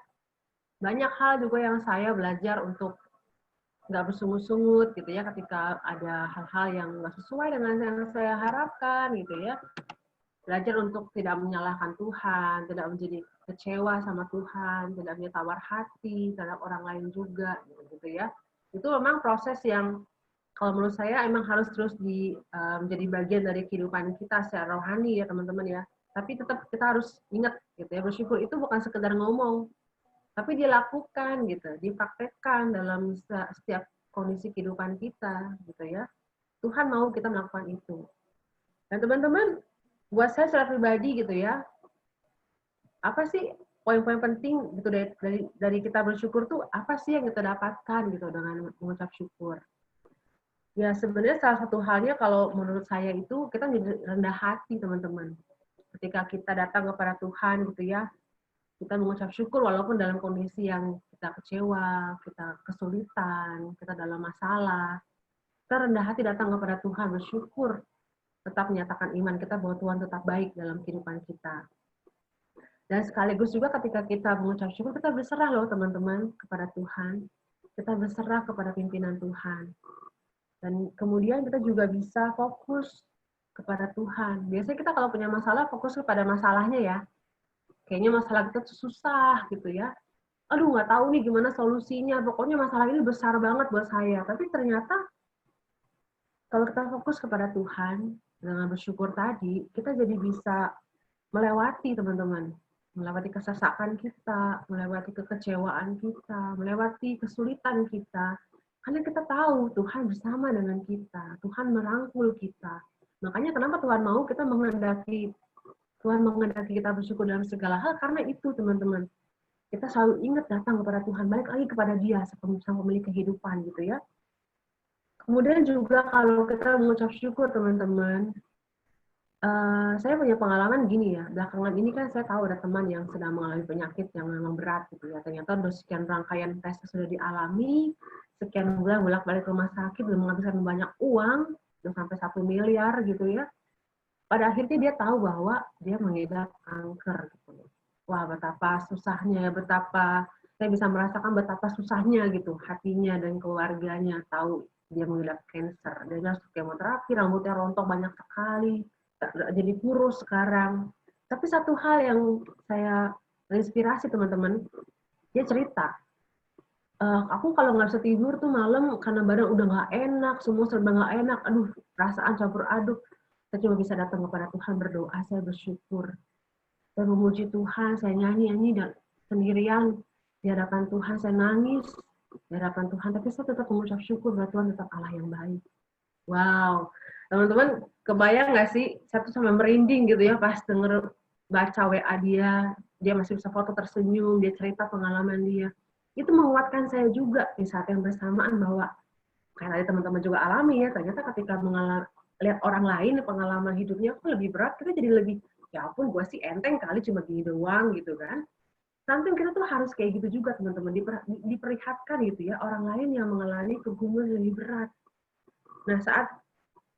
Banyak hal juga yang saya belajar untuk nggak bersungut-sungut gitu ya ketika ada hal-hal yang nggak sesuai dengan yang saya harapkan gitu ya. Belajar untuk tidak menyalahkan Tuhan, tidak menjadi kecewa sama Tuhan, tidak punya tawar hati terhadap orang lain juga gitu ya. Itu memang proses yang kalau menurut saya emang harus terus menjadi bagian dari kehidupan kita secara rohani ya teman-teman ya. Tapi tetap kita harus ingat gitu ya, bersyukur itu bukan sekedar ngomong, tapi dilakukan gitu, dipraktekkan dalam setiap kondisi kehidupan kita gitu ya. Tuhan mau kita melakukan itu. Dan teman-teman, buat saya secara pribadi gitu ya, apa sih poin-poin penting gitu dari kita bersyukur tuh apa sih yang kita dapatkan gitu dengan mengucap syukur? Ya sebenarnya salah satu halnya kalau menurut saya itu kita menjadi rendah hati teman-teman. Ketika kita datang kepada Tuhan gitu ya, kita mengucap syukur walaupun dalam kondisi yang kita kecewa, kita kesulitan, kita dalam masalah. Kita rendah hati datang kepada Tuhan, bersyukur, tetap menyatakan iman kita bahwa Tuhan tetap baik dalam kehidupan kita. Dan sekaligus juga ketika kita mengucap syukur, kita berserah loh teman-teman kepada Tuhan. Kita berserah kepada pimpinan Tuhan. Dan kemudian kita juga bisa fokus kepada Tuhan. Biasanya kita kalau punya masalah, fokus kepada masalahnya ya. Kayaknya masalah kita tuh susah gitu ya. Aduh nggak tahu nih gimana solusinya. Pokoknya masalah ini besar banget buat saya. Tapi ternyata kalau kita fokus kepada Tuhan dengan bersyukur tadi, kita jadi bisa melewati teman-teman. melewati kesesakan kita, melewati kekecewaan kita, melewati kesulitan kita. Karena kita tahu Tuhan bersama dengan kita, Tuhan merangkul kita. Makanya kenapa Tuhan mau kita menghendaki kita bersyukur dalam segala hal, karena itu teman-teman. Kita selalu ingat datang kepada Tuhan, balik lagi kepada Dia, sang pemilik kehidupan gitu ya. Kemudian juga kalau kita mengucap syukur teman-teman, saya punya pengalaman gini ya, belakangan ini kan saya tahu ada teman yang sedang mengalami penyakit yang memang berat gitu ya. Ternyata udah sekian rangkaian tes sudah dialami, sekian bulan bolak-balik rumah sakit, belum menghabiskan banyak uang, udah sampai 1 miliar gitu ya. Pada akhirnya dia tahu bahwa dia mengidap kanker gitu. Wah, betapa susahnya, betapa saya bisa merasakan betapa susahnya gitu hatinya dan keluarganya tahu dia mengidap kanker. Dia harus kemoterapi, rambutnya rontok banyak sekali, jadi kurus sekarang. Tapi satu hal yang saya terinspirasi teman-teman, dia cerita, aku kalau nggak bisa tidur tuh malam karena badan udah nggak enak, semua serba nggak enak, aduh perasaan campur aduk. Saya cuma bisa datang kepada Tuhan berdoa, saya bersyukur. Saya memuji Tuhan, saya nyanyi-nyanyi dan sendirian di hadapan Tuhan, saya nangis di hadapan Tuhan, tapi saya tetap mengucap syukur bahwa Tuhan tetap Allah yang baik. Wow, teman-teman kebayang nggak sih, saya tuh sampai merinding gitu ya pas denger baca WA dia masih bisa foto tersenyum, dia cerita pengalaman dia. Itu menguatkan saya juga di saat yang bersamaan bahwa kayak tadi teman-teman juga alami ya, ternyata ketika lihat orang lain pengalaman hidupnya kok lebih berat, kita jadi lebih, ya ampun gue sih enteng kali cuma gini doang gitu kan. Sometimes kita tuh harus kayak gitu juga teman-teman, diperlihatkan gitu ya orang lain yang mengalami kegumulan lebih berat. Nah saat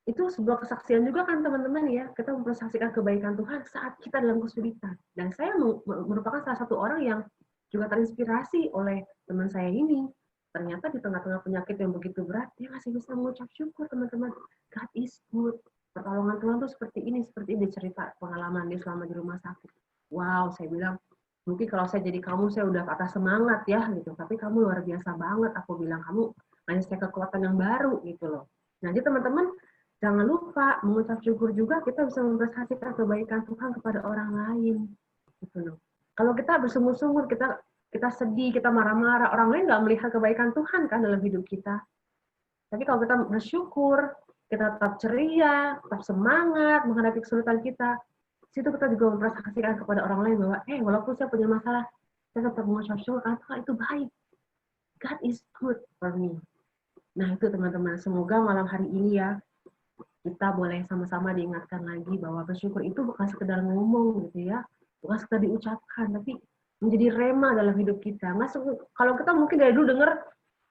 itu sebuah kesaksian juga kan teman-teman ya, kita mempersaksikan kebaikan Tuhan saat kita dalam kesulitan. Dan saya merupakan salah satu orang yang juga terinspirasi oleh teman saya ini. Ternyata di tengah-tengah penyakit yang begitu berat, dia masih bisa mengucap syukur teman-teman. God is good. Pertolongan Tuhan tuh seperti ini cerita pengalaman dia selama di rumah sakit. Wow, saya bilang, mungkin kalau saya jadi kamu, saya udah patah semangat ya, gitu. Tapi kamu luar biasa banget, aku bilang, kamu ngasih saya kekuatan yang baru, gitu loh. Nah, jadi teman-teman, jangan lupa mengucap syukur juga, kita bisa mempersaksikan kebaikan Tuhan kepada orang lain, gitu loh. Kalau kita bersungguh-sungguh, kita sedih, kita marah-marah, orang lain nggak melihat kebaikan Tuhan kan dalam hidup kita. Tapi kalau kita bersyukur, kita tetap ceria, tetap semangat menghadapi kesulitan kita, situ kita juga mempersaksikan kepada orang lain bahwa, walaupun saya punya masalah, saya tetap mengucap syukur karena Tuhan itu baik. God is good for me. Nah itu teman-teman, semoga malam hari ini ya, kita boleh sama-sama diingatkan lagi bahwa bersyukur itu bukan sekedar ngomong gitu ya, bukan sekedar diucapkan, tapi menjadi rema dalam hidup kita. Kalau kita mungkin dari dulu dengar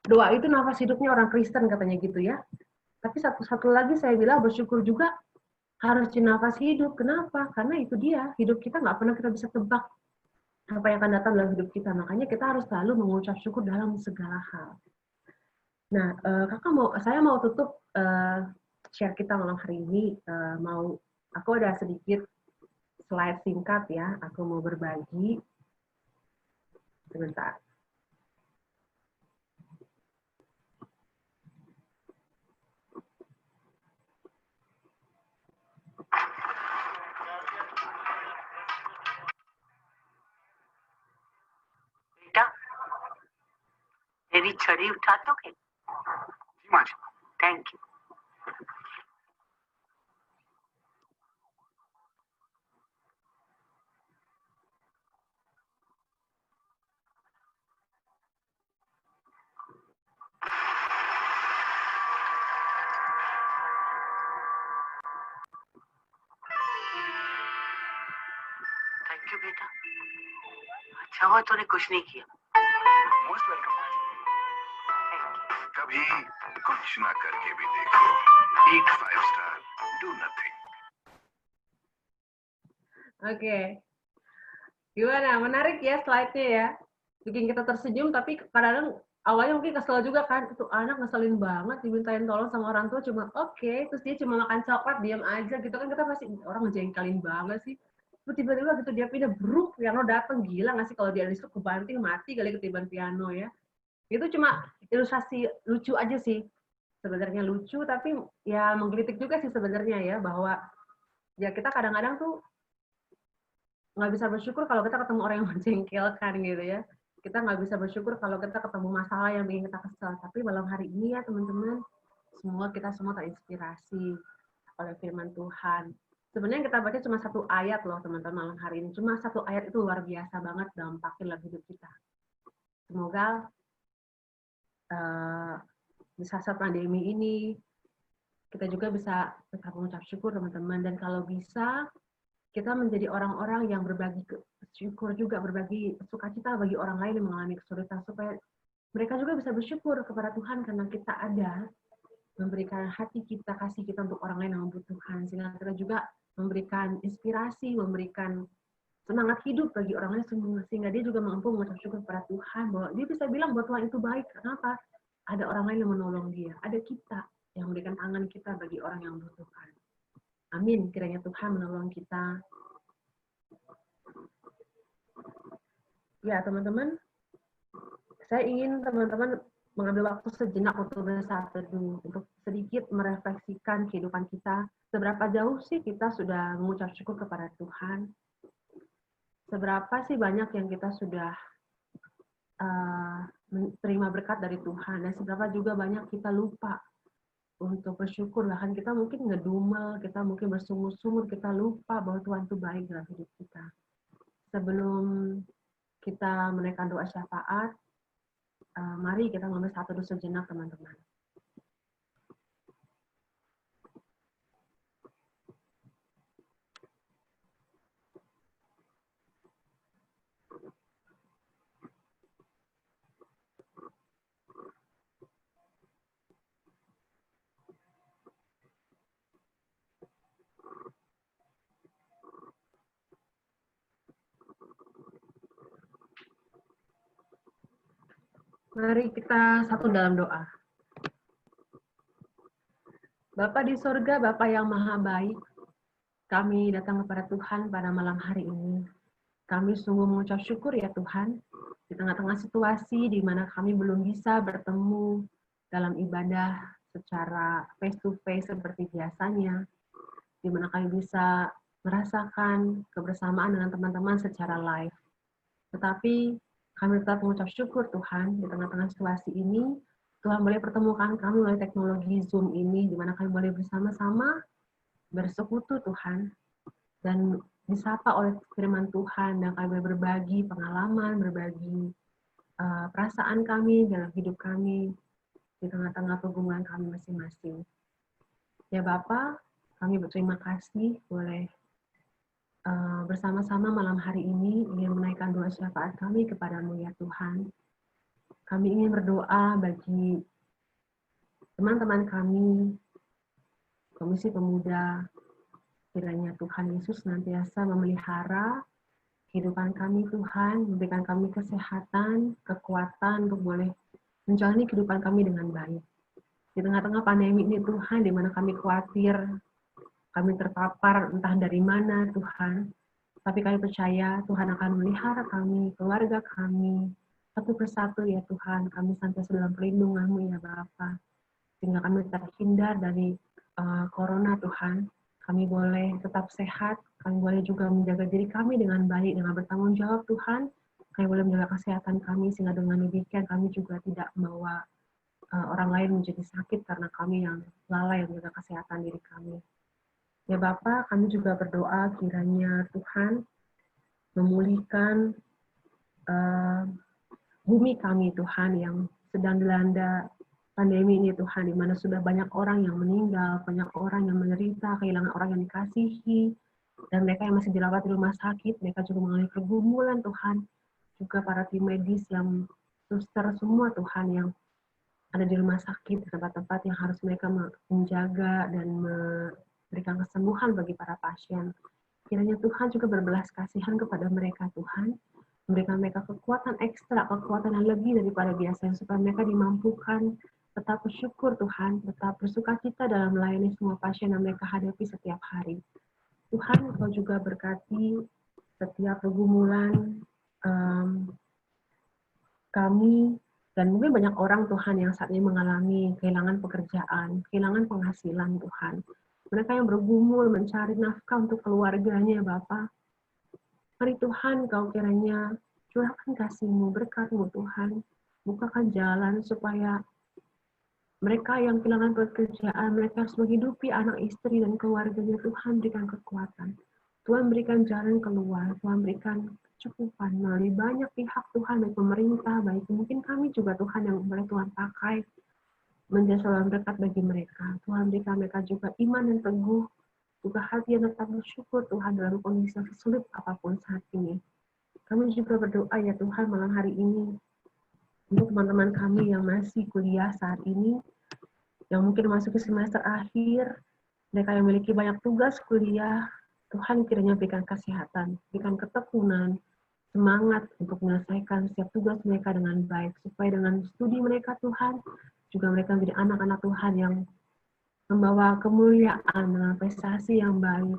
doa itu nafas hidupnya orang Kristen katanya gitu ya. Tapi satu lagi saya bilang bersyukur juga harus nafas hidup. Kenapa? Karena itu dia, hidup kita nggak pernah kita bisa tebak apa yang akan datang dalam hidup kita. Makanya kita harus selalu mengucap syukur dalam segala hal. Nah, saya mau tutup share kita malam hari ini. Aku ada sedikit slide singkat ya. Aku mau berbagi. Sebentar. बेटा मेरी छड़ी उठा दोगे? जी माँ जी, thank you. बेटा अच्छा हुआ तूने कुछ नहीं किया। Most welcome. कभी कुछ ना करके भी देखो। Eat 5 star, do nothing. Oke. Gimana? Menarik ya slide-nya ya. Bikin kita tersenyum, tapi kadang-kadang awalnya mungkin kesel juga kan. Itu anak ngeselin banget, dimintain tolong sama orang tua cuma oke, terus dia cuma makan coklat, diam aja gitu kan, kita pasti orang ngejengkelin banget sih. Terus tiba-tiba gitu dia pindah bruk, piano datang, gila nggak sih kalau dia disuruh kebanting mati kali ketiban piano ya. Itu cuma ilustrasi lucu aja sih. Sebenarnya lucu, tapi ya menggelitik juga sih sebenarnya ya, bahwa ya kita kadang-kadang tuh nggak bisa bersyukur kalau kita ketemu orang yang menjengkelkan gitu ya. Kita nggak bisa bersyukur kalau kita ketemu masalah yang bikin kita kesel. Tapi malam hari ini ya teman-teman, semoga kita semua terinspirasi oleh firman Tuhan. Sebenarnya kita baca cuma satu ayat loh teman-teman malam hari ini. Cuma satu ayat itu luar biasa banget dampaknya dalam hidup kita. Semoga di saat pandemi ini kita juga bisa tetap mengucap syukur teman-teman. Dan kalau bisa kita menjadi orang-orang yang berbagi syukur juga, berbagi sukacita bagi orang lain yang mengalami kesulitan, supaya mereka juga bisa bersyukur kepada Tuhan karena kita ada, memberikan hati kita, kasih kita untuk orang lain yang membutuhkan, sehingga kita juga memberikan inspirasi, memberikan semangat hidup bagi orang lain semua, sehingga dia juga mampu mengucap syukur kepada Tuhan, bahwa dia bisa bilang bahwa Tuhan itu baik. Kenapa? Ada orang lain yang menolong dia, ada kita yang memberikan tangan kita bagi orang yang membutuhkan. Amin. Kiranya Tuhan menolong kita. Ya, teman-teman, saya ingin teman-teman mengambil waktu sejenak untuk bersaat teduh, untuk sedikit merefleksikan kehidupan kita. Seberapa jauh sih kita sudah mengucap syukur kepada Tuhan? Seberapa sih banyak yang kita sudah menerima berkat dari Tuhan, dan seberapa juga banyak kita lupa untuk bersyukur, bahkan kita mungkin ngedumel, kita mungkin bersungut-sungut, kita lupa bahwa Tuhan itu baik dalam hidup kita. Sebelum kita menaikkan doa syafaat, mari kita mengambil satu doa sejenak teman-teman. Mari kita satu dalam doa. Bapa di sorga, Bapa yang maha baik, kami datang kepada Tuhan pada malam hari ini. Kami sungguh mengucap syukur ya Tuhan, di tengah-tengah situasi di mana kami belum bisa bertemu dalam ibadah secara face to face seperti biasanya, di mana kami bisa merasakan kebersamaan dengan teman-teman secara live. Tetapi kami tetap mengucap syukur Tuhan, di tengah-tengah situasi ini, Tuhan boleh pertemukan kami melalui teknologi Zoom ini, di mana kami boleh bersama-sama bersekutu Tuhan, dan disapa oleh firman Tuhan, dan kami boleh berbagi pengalaman, berbagi perasaan kami dalam hidup kami, di tengah-tengah pergumulan kami masing-masing. Ya Bapa, kami berterima kasih boleh bersama-sama malam hari ini ingin menaikkan doa syafaat kami kepadamu ya Tuhan. Kami ingin berdoa bagi teman-teman kami, Komisi Pemuda, kiranya Tuhan Yesus senantiasa memelihara kehidupan kami Tuhan, memberikan kami kesehatan, kekuatan untuk boleh menjalani kehidupan kami dengan baik. Di tengah-tengah pandemi ini Tuhan, di mana kami khawatir, kami terpapar entah dari mana Tuhan, tapi kami percaya Tuhan akan memelihara kami, keluarga kami, satu persatu ya Tuhan, kami senantiasa dalam perlindungan-Mu ya Bapa, sehingga kami terhindar dari corona Tuhan, kami boleh tetap sehat, kami boleh juga menjaga diri kami dengan baik, dengan bertanggung jawab Tuhan, kami boleh menjaga kesehatan kami, sehingga dengan demikian kami juga tidak membawa orang lain menjadi sakit karena kami yang lalai menjaga kesehatan diri kami. Ya Bapa, kami juga berdoa kiranya Tuhan memulihkan bumi kami Tuhan yang sedang dilanda pandemi ini Tuhan, di mana sudah banyak orang yang meninggal, banyak orang yang menderita, kehilangan orang yang dikasihi, dan mereka yang masih dirawat di rumah sakit, mereka juga mengalami pergumulan Tuhan, juga para tim medis yang suster semua Tuhan yang ada di rumah sakit, di tempat-tempat yang harus mereka menjaga dan memberikan kesembuhan bagi para pasien. Kiranya Tuhan juga berbelas kasihan kepada mereka Tuhan, memberikan mereka kekuatan ekstra, kekuatan yang lebih daripada biasanya, supaya mereka dimampukan tetap bersyukur Tuhan, tetap bersukacita dalam melayani semua pasien yang mereka hadapi setiap hari. Tuhan, Kau juga berkati setiap pergumulan kami, dan mungkin banyak orang Tuhan yang saat ini mengalami kehilangan pekerjaan, kehilangan penghasilan Tuhan. Mereka yang bergumul mencari nafkah untuk keluarganya Bapa. Mari Tuhan, Kau kiranya curahkan kasih-Mu, berkat-Mu Tuhan. Bukakan jalan supaya mereka yang kehilangan pekerjaan, mereka harus menghidupi anak istri dan keluarganya. Tuhan berikan kekuatan. Tuhan berikan jalan keluar. Tuhan berikan kecukupan melalui banyak pihak Tuhan, baik pemerintah, baik mungkin kami juga Tuhan yang boleh Tuhan pakai menjadi saluran berkat bagi mereka. Tuhan berikan mereka juga iman yang teguh, juga hati yang tetap bersyukur Tuhan dalam kondisi yang sulit apapun saat ini. Kami juga berdoa ya Tuhan malam hari ini untuk teman-teman kami yang masih kuliah saat ini, yang mungkin masuk ke semester akhir, mereka yang memiliki banyak tugas kuliah, Tuhan kiranya berikan kesehatan, berikan ketekunan, semangat untuk menyelesaikan setiap tugas mereka dengan baik, supaya dengan studi mereka Tuhan, juga mereka menjadi anak-anak Tuhan yang membawa kemuliaan dengan prestasi yang baik,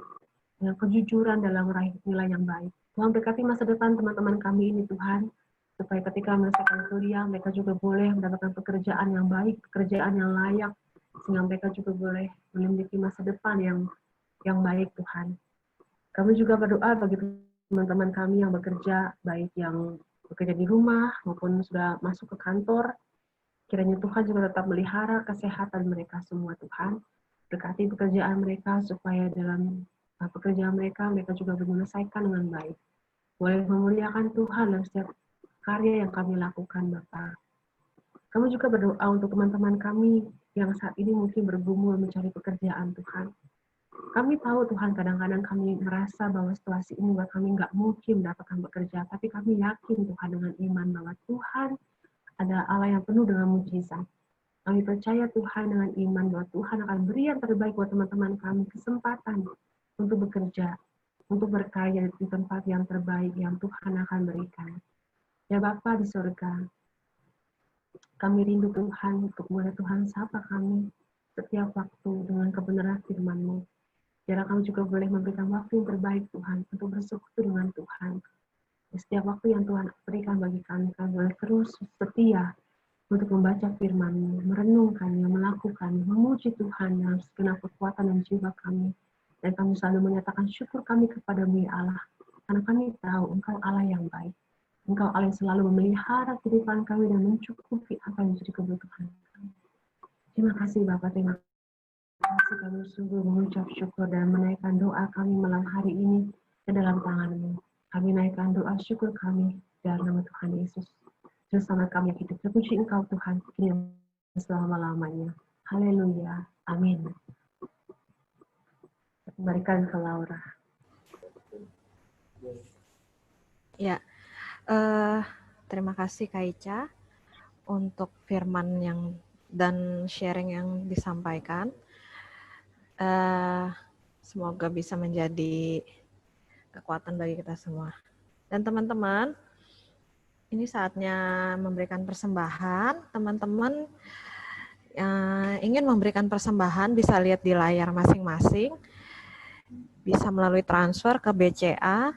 dengan kejujuran dalam meraih nilai yang baik. Tuhan berkati masa depan teman-teman kami ini Tuhan, supaya ketika menyelesaikan kuliah, mereka juga boleh mendapatkan pekerjaan yang baik, pekerjaan yang layak, sehingga mereka juga boleh memiliki masa depan yang baik Tuhan. Kami juga berdoa bagi teman-teman kami yang bekerja, baik yang bekerja di rumah maupun sudah masuk ke kantor. Kiranya Tuhan juga tetap melihara kesehatan mereka semua Tuhan. Berkati pekerjaan mereka supaya dalam pekerjaan mereka juga menyelesaikan dengan baik. Boleh memuliakan Tuhan dalam setiap karya yang kami lakukan Bapak. Kami juga berdoa untuk teman-teman kami yang saat ini mungkin bergumul mencari pekerjaan Tuhan. Kami tahu Tuhan kadang-kadang kami merasa bahwa situasi ini buat kami nggak mungkin mendapatkan bekerja, tapi kami yakin Tuhan dengan iman bahwa Tuhan adalah Allah yang penuh dengan mujizat. Kami percaya Tuhan dengan iman bahwa Tuhan akan beri yang terbaik buat teman-teman kami, kesempatan untuk bekerja, untuk berkarya di tempat yang terbaik yang Tuhan akan berikan. Ya Bapa di surga, kami rindu Tuhan untuk boleh Tuhan sapa kami setiap waktu dengan kebenaran firman-Mu. Biarlah kami juga boleh memberikan waktu yang terbaik Tuhan untuk bersekutu dengan Tuhan. Di setiap waktu yang Tuhan berikan bagi kami boleh terus setia untuk membaca firman-Mu, merenungkannya, melakukannya, memuji Tuhan dalam segenap kekuatan dan jiwa kami. Dan kami selalu menyatakan syukur kami kepada-Mu ya Allah, karena kami tahu Engkau Allah yang baik. Engkau Allah yang selalu memelihara kehidupan kami dan mencukupi apa yang menjadi kebutuhan kami. Terima kasih Bapak, terima kasih kami sungguh mengucap syukur dan menaikkan doa kami malam hari ini ke dalam tangan-Mu. Kami naikkan doa syukur kami dalam nama Tuhan Yesus. Bersama kami hidup terpuji Engkau Tuhan, kini selama-lamanya. Haleluya. Amin. Kembalikan ke Laura. Ya, terima kasih Kak Ica untuk firman dan sharing yang disampaikan. Semoga bisa menjadi kekuatan bagi kita semua. Dan teman-teman, ini saatnya memberikan persembahan. Teman-teman yang ingin memberikan persembahan bisa lihat di layar masing-masing. Bisa melalui transfer ke BCA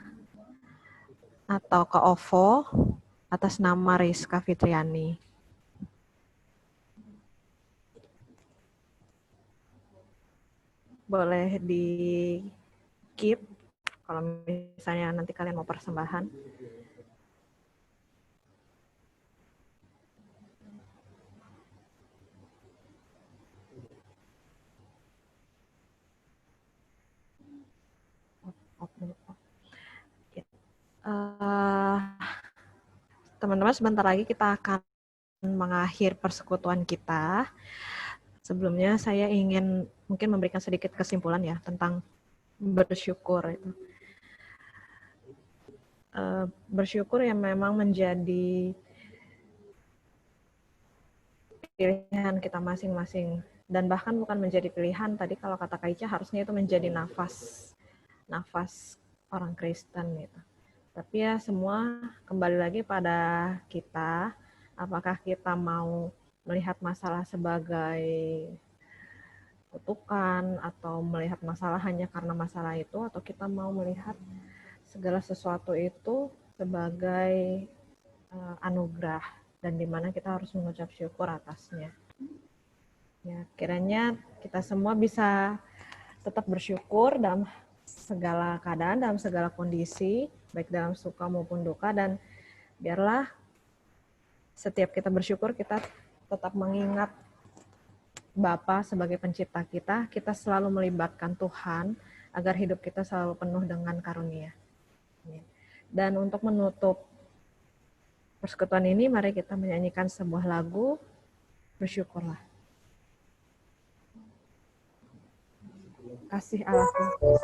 atau ke OVO atas nama Rizka Fitriani. Boleh di-keep kalau misalnya nanti kalian mau persembahan. Teman-teman, sebentar lagi kita akan mengakhiri persekutuan kita. Sebelumnya saya ingin mungkin memberikan sedikit kesimpulan ya tentang bersyukur itu. Bersyukur yang memang menjadi pilihan kita masing-masing, dan bahkan bukan menjadi pilihan, tadi kalau kata Kak Ica harusnya itu menjadi nafas orang Kristen gitu. Tapi ya semua kembali lagi pada kita, apakah kita mau melihat masalah sebagai kutukan atau melihat masalah hanya karena masalah itu, atau kita mau melihat segala sesuatu itu sebagai anugerah dan di mana kita harus mengucap syukur atasnya. Ya, kiranya kita semua bisa tetap bersyukur dalam segala keadaan, dalam segala kondisi, baik dalam suka maupun duka, dan biarlah setiap kita bersyukur kita tetap mengingat Bapa sebagai pencipta kita, kita selalu melibatkan Tuhan agar hidup kita selalu penuh dengan karunia. Dan untuk menutup persekutuan ini, mari kita menyanyikan sebuah lagu, Bersyukurlah. Kasih Allahku.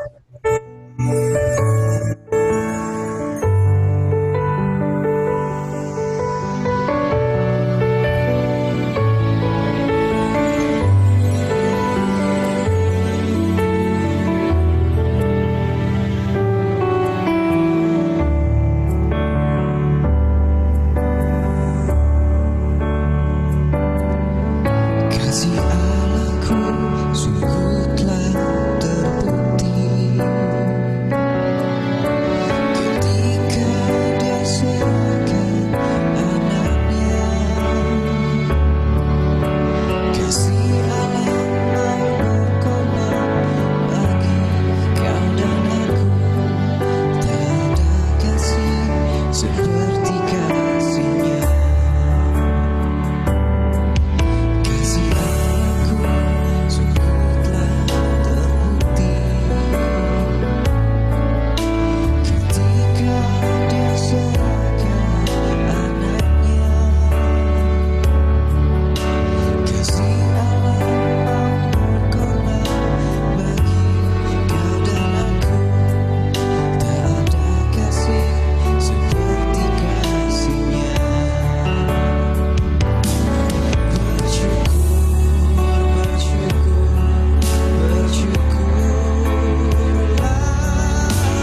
Kasih Allahku sungguh telah terbukti ketika Dia serahkan anaknya. Kasih Allah mau berkorban bagi kau dan aku, tak ada kasih seperti kasih-Nya. Kasih Allahku sungguh telah terbukti ketika Dia serahkan anaknya. Kasih Allah mau berkorban bagi kau dan aku, tak ada kasih seperti kasih-Nya.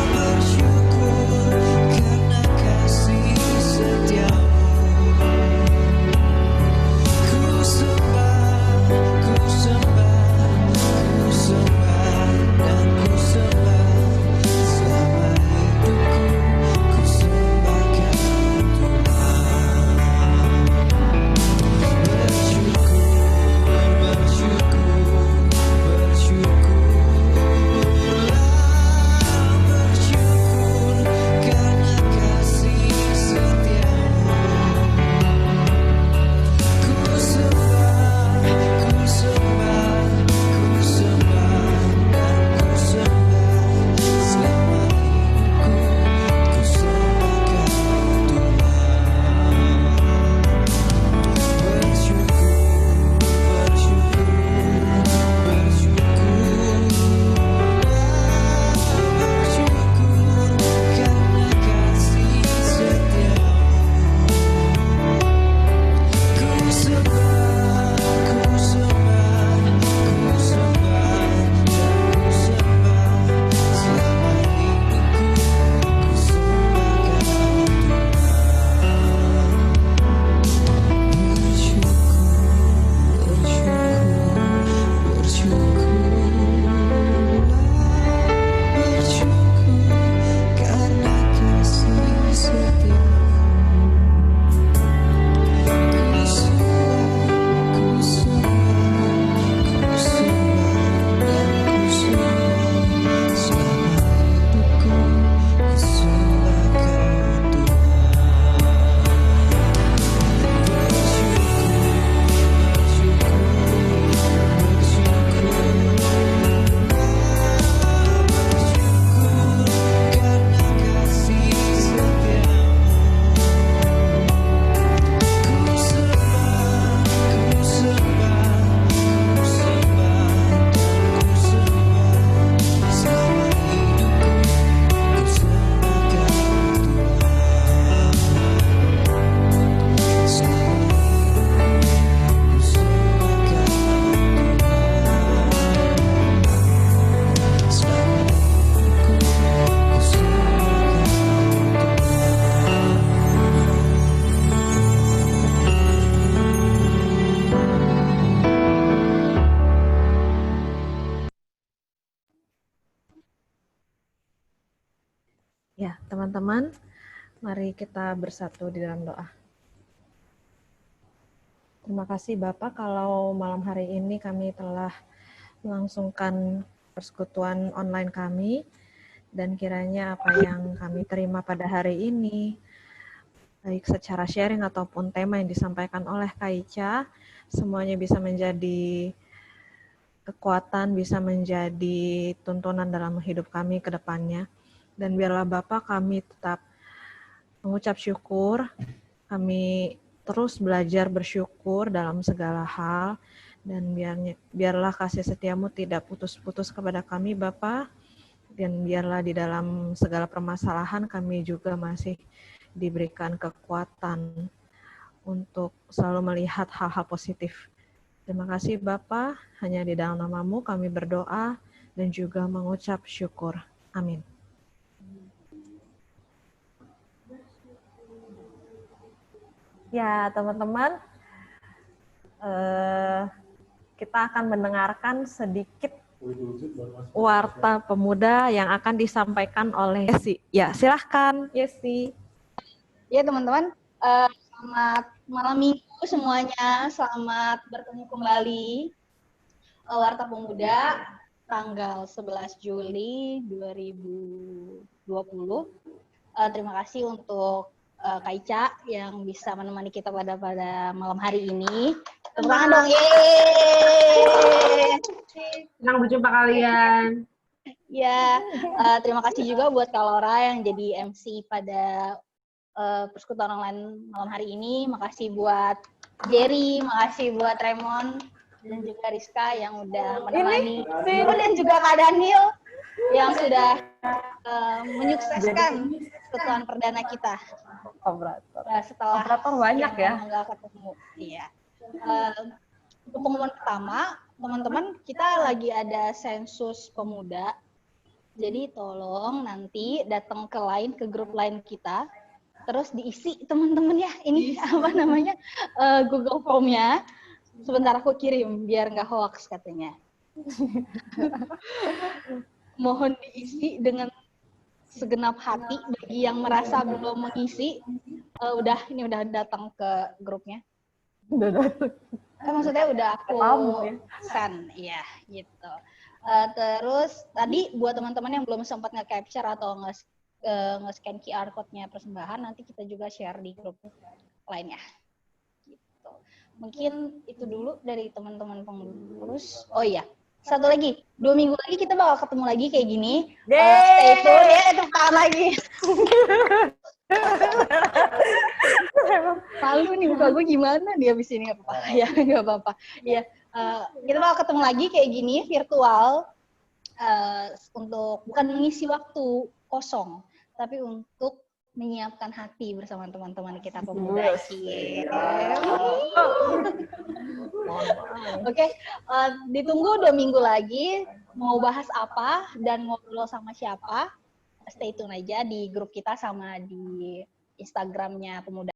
Bersyukur karena kasih setiamu. Ku sembah dan ku sembah selama hidupku. Ku sembahkan bersyukur karena kasih setiamu. Ku sembah dan ku sembah selama hidupku. Ku sembahkan bersyukur karena kasih setiamu. Ku sembah dan ku sembah selama hidupku. Ku sembahkan bersyukur karena kasih setiamu. Ku sembah dan ku sembah selama hidupku. Ku sembahkan karena kasih setiamu. Ku sembah selama hidupku. Ku sembahkan Ya, teman-teman, mari kita bersatu di dalam doa. Terima kasih Bapak kalau malam hari ini kami telah melangsungkan persekutuan online kami, Dan kiranya apa yang kami terima pada hari ini, baik secara sharing ataupun tema yang disampaikan oleh Kak Ica, semuanya bisa menjadi kekuatan, bisa menjadi tuntunan dalam hidup kami ke depannya. Dan biarlah Bapak kami tetap mengucap syukur, kami terus belajar bersyukur dalam segala hal, dan biarlah kasih setiamu tidak putus-putus kepada kami Bapak, dan biarlah di dalam segala permasalahan kami juga masih diberikan kekuatan untuk selalu melihat hal-hal positif. Terima kasih Bapak, hanya di dalam namamu kami berdoa dan juga mengucap syukur. Amin. Ya teman-teman, kita akan mendengarkan sedikit warta pemuda yang akan disampaikan oleh Yesi. Ya, silahkan Yesi. Ya teman-teman, selamat malam minggu semuanya. Selamat bertemu kembali. Warta Pemuda tanggal 11 Juli 2020. Terima kasih untuk Kak Ica yang bisa menemani kita pada malam hari ini. Tepuk tangan dong. Yeay. Senang berjumpa kalian. Ya, terima kasih juga buat Kak Laura yang jadi MC pada persekutuan online malam hari ini. Makasih buat Jerry, makasih buat Raymond dan juga Rizka yang udah menemani. Dan juga Kak Daniel yang sudah menyukseskan persekutuan perdana kita. Setelah operator banyak ya. Nggak ketemu. Iya. Untuk pengumuman pertama, teman-teman, kita lagi ada sensus pemuda. Jadi tolong nanti datang ke grup line kita, terus diisi teman-teman ya. Ini apa namanya Google Form-nya. Sebentar aku kirim biar nggak hoax katanya. Mohon diisi dengan segenap hati bagi yang merasa belum mengisi. Ini udah datang ke grupnya. Udah datang. Maksudnya udah aku send, ya gitu. Terus tadi buat teman-teman yang belum sempat nge-capture atau nge-scan QR code-nya persembahan, nanti kita juga share di grup lainnya. Gitu. Mungkin itu dulu dari teman-teman pengurus. Oh iya, satu lagi, 2 minggu lagi kita bakal ketemu lagi kayak gini. Stay tune ya, tepuk tangan lagi. Malu nih muka gue gimana dia abis ini, nggak apa-apa. Ya nggak apa-apa. Ya, kita bakal ketemu lagi kayak gini virtual untuk bukan mengisi waktu kosong, tapi untuk menyiapkan hati bersama teman-teman kita pemuda. Oke, ditunggu 2 minggu lagi mau bahas apa dan ngobrol sama siapa. Stay tune aja di grup kita sama di Instagramnya Pemuda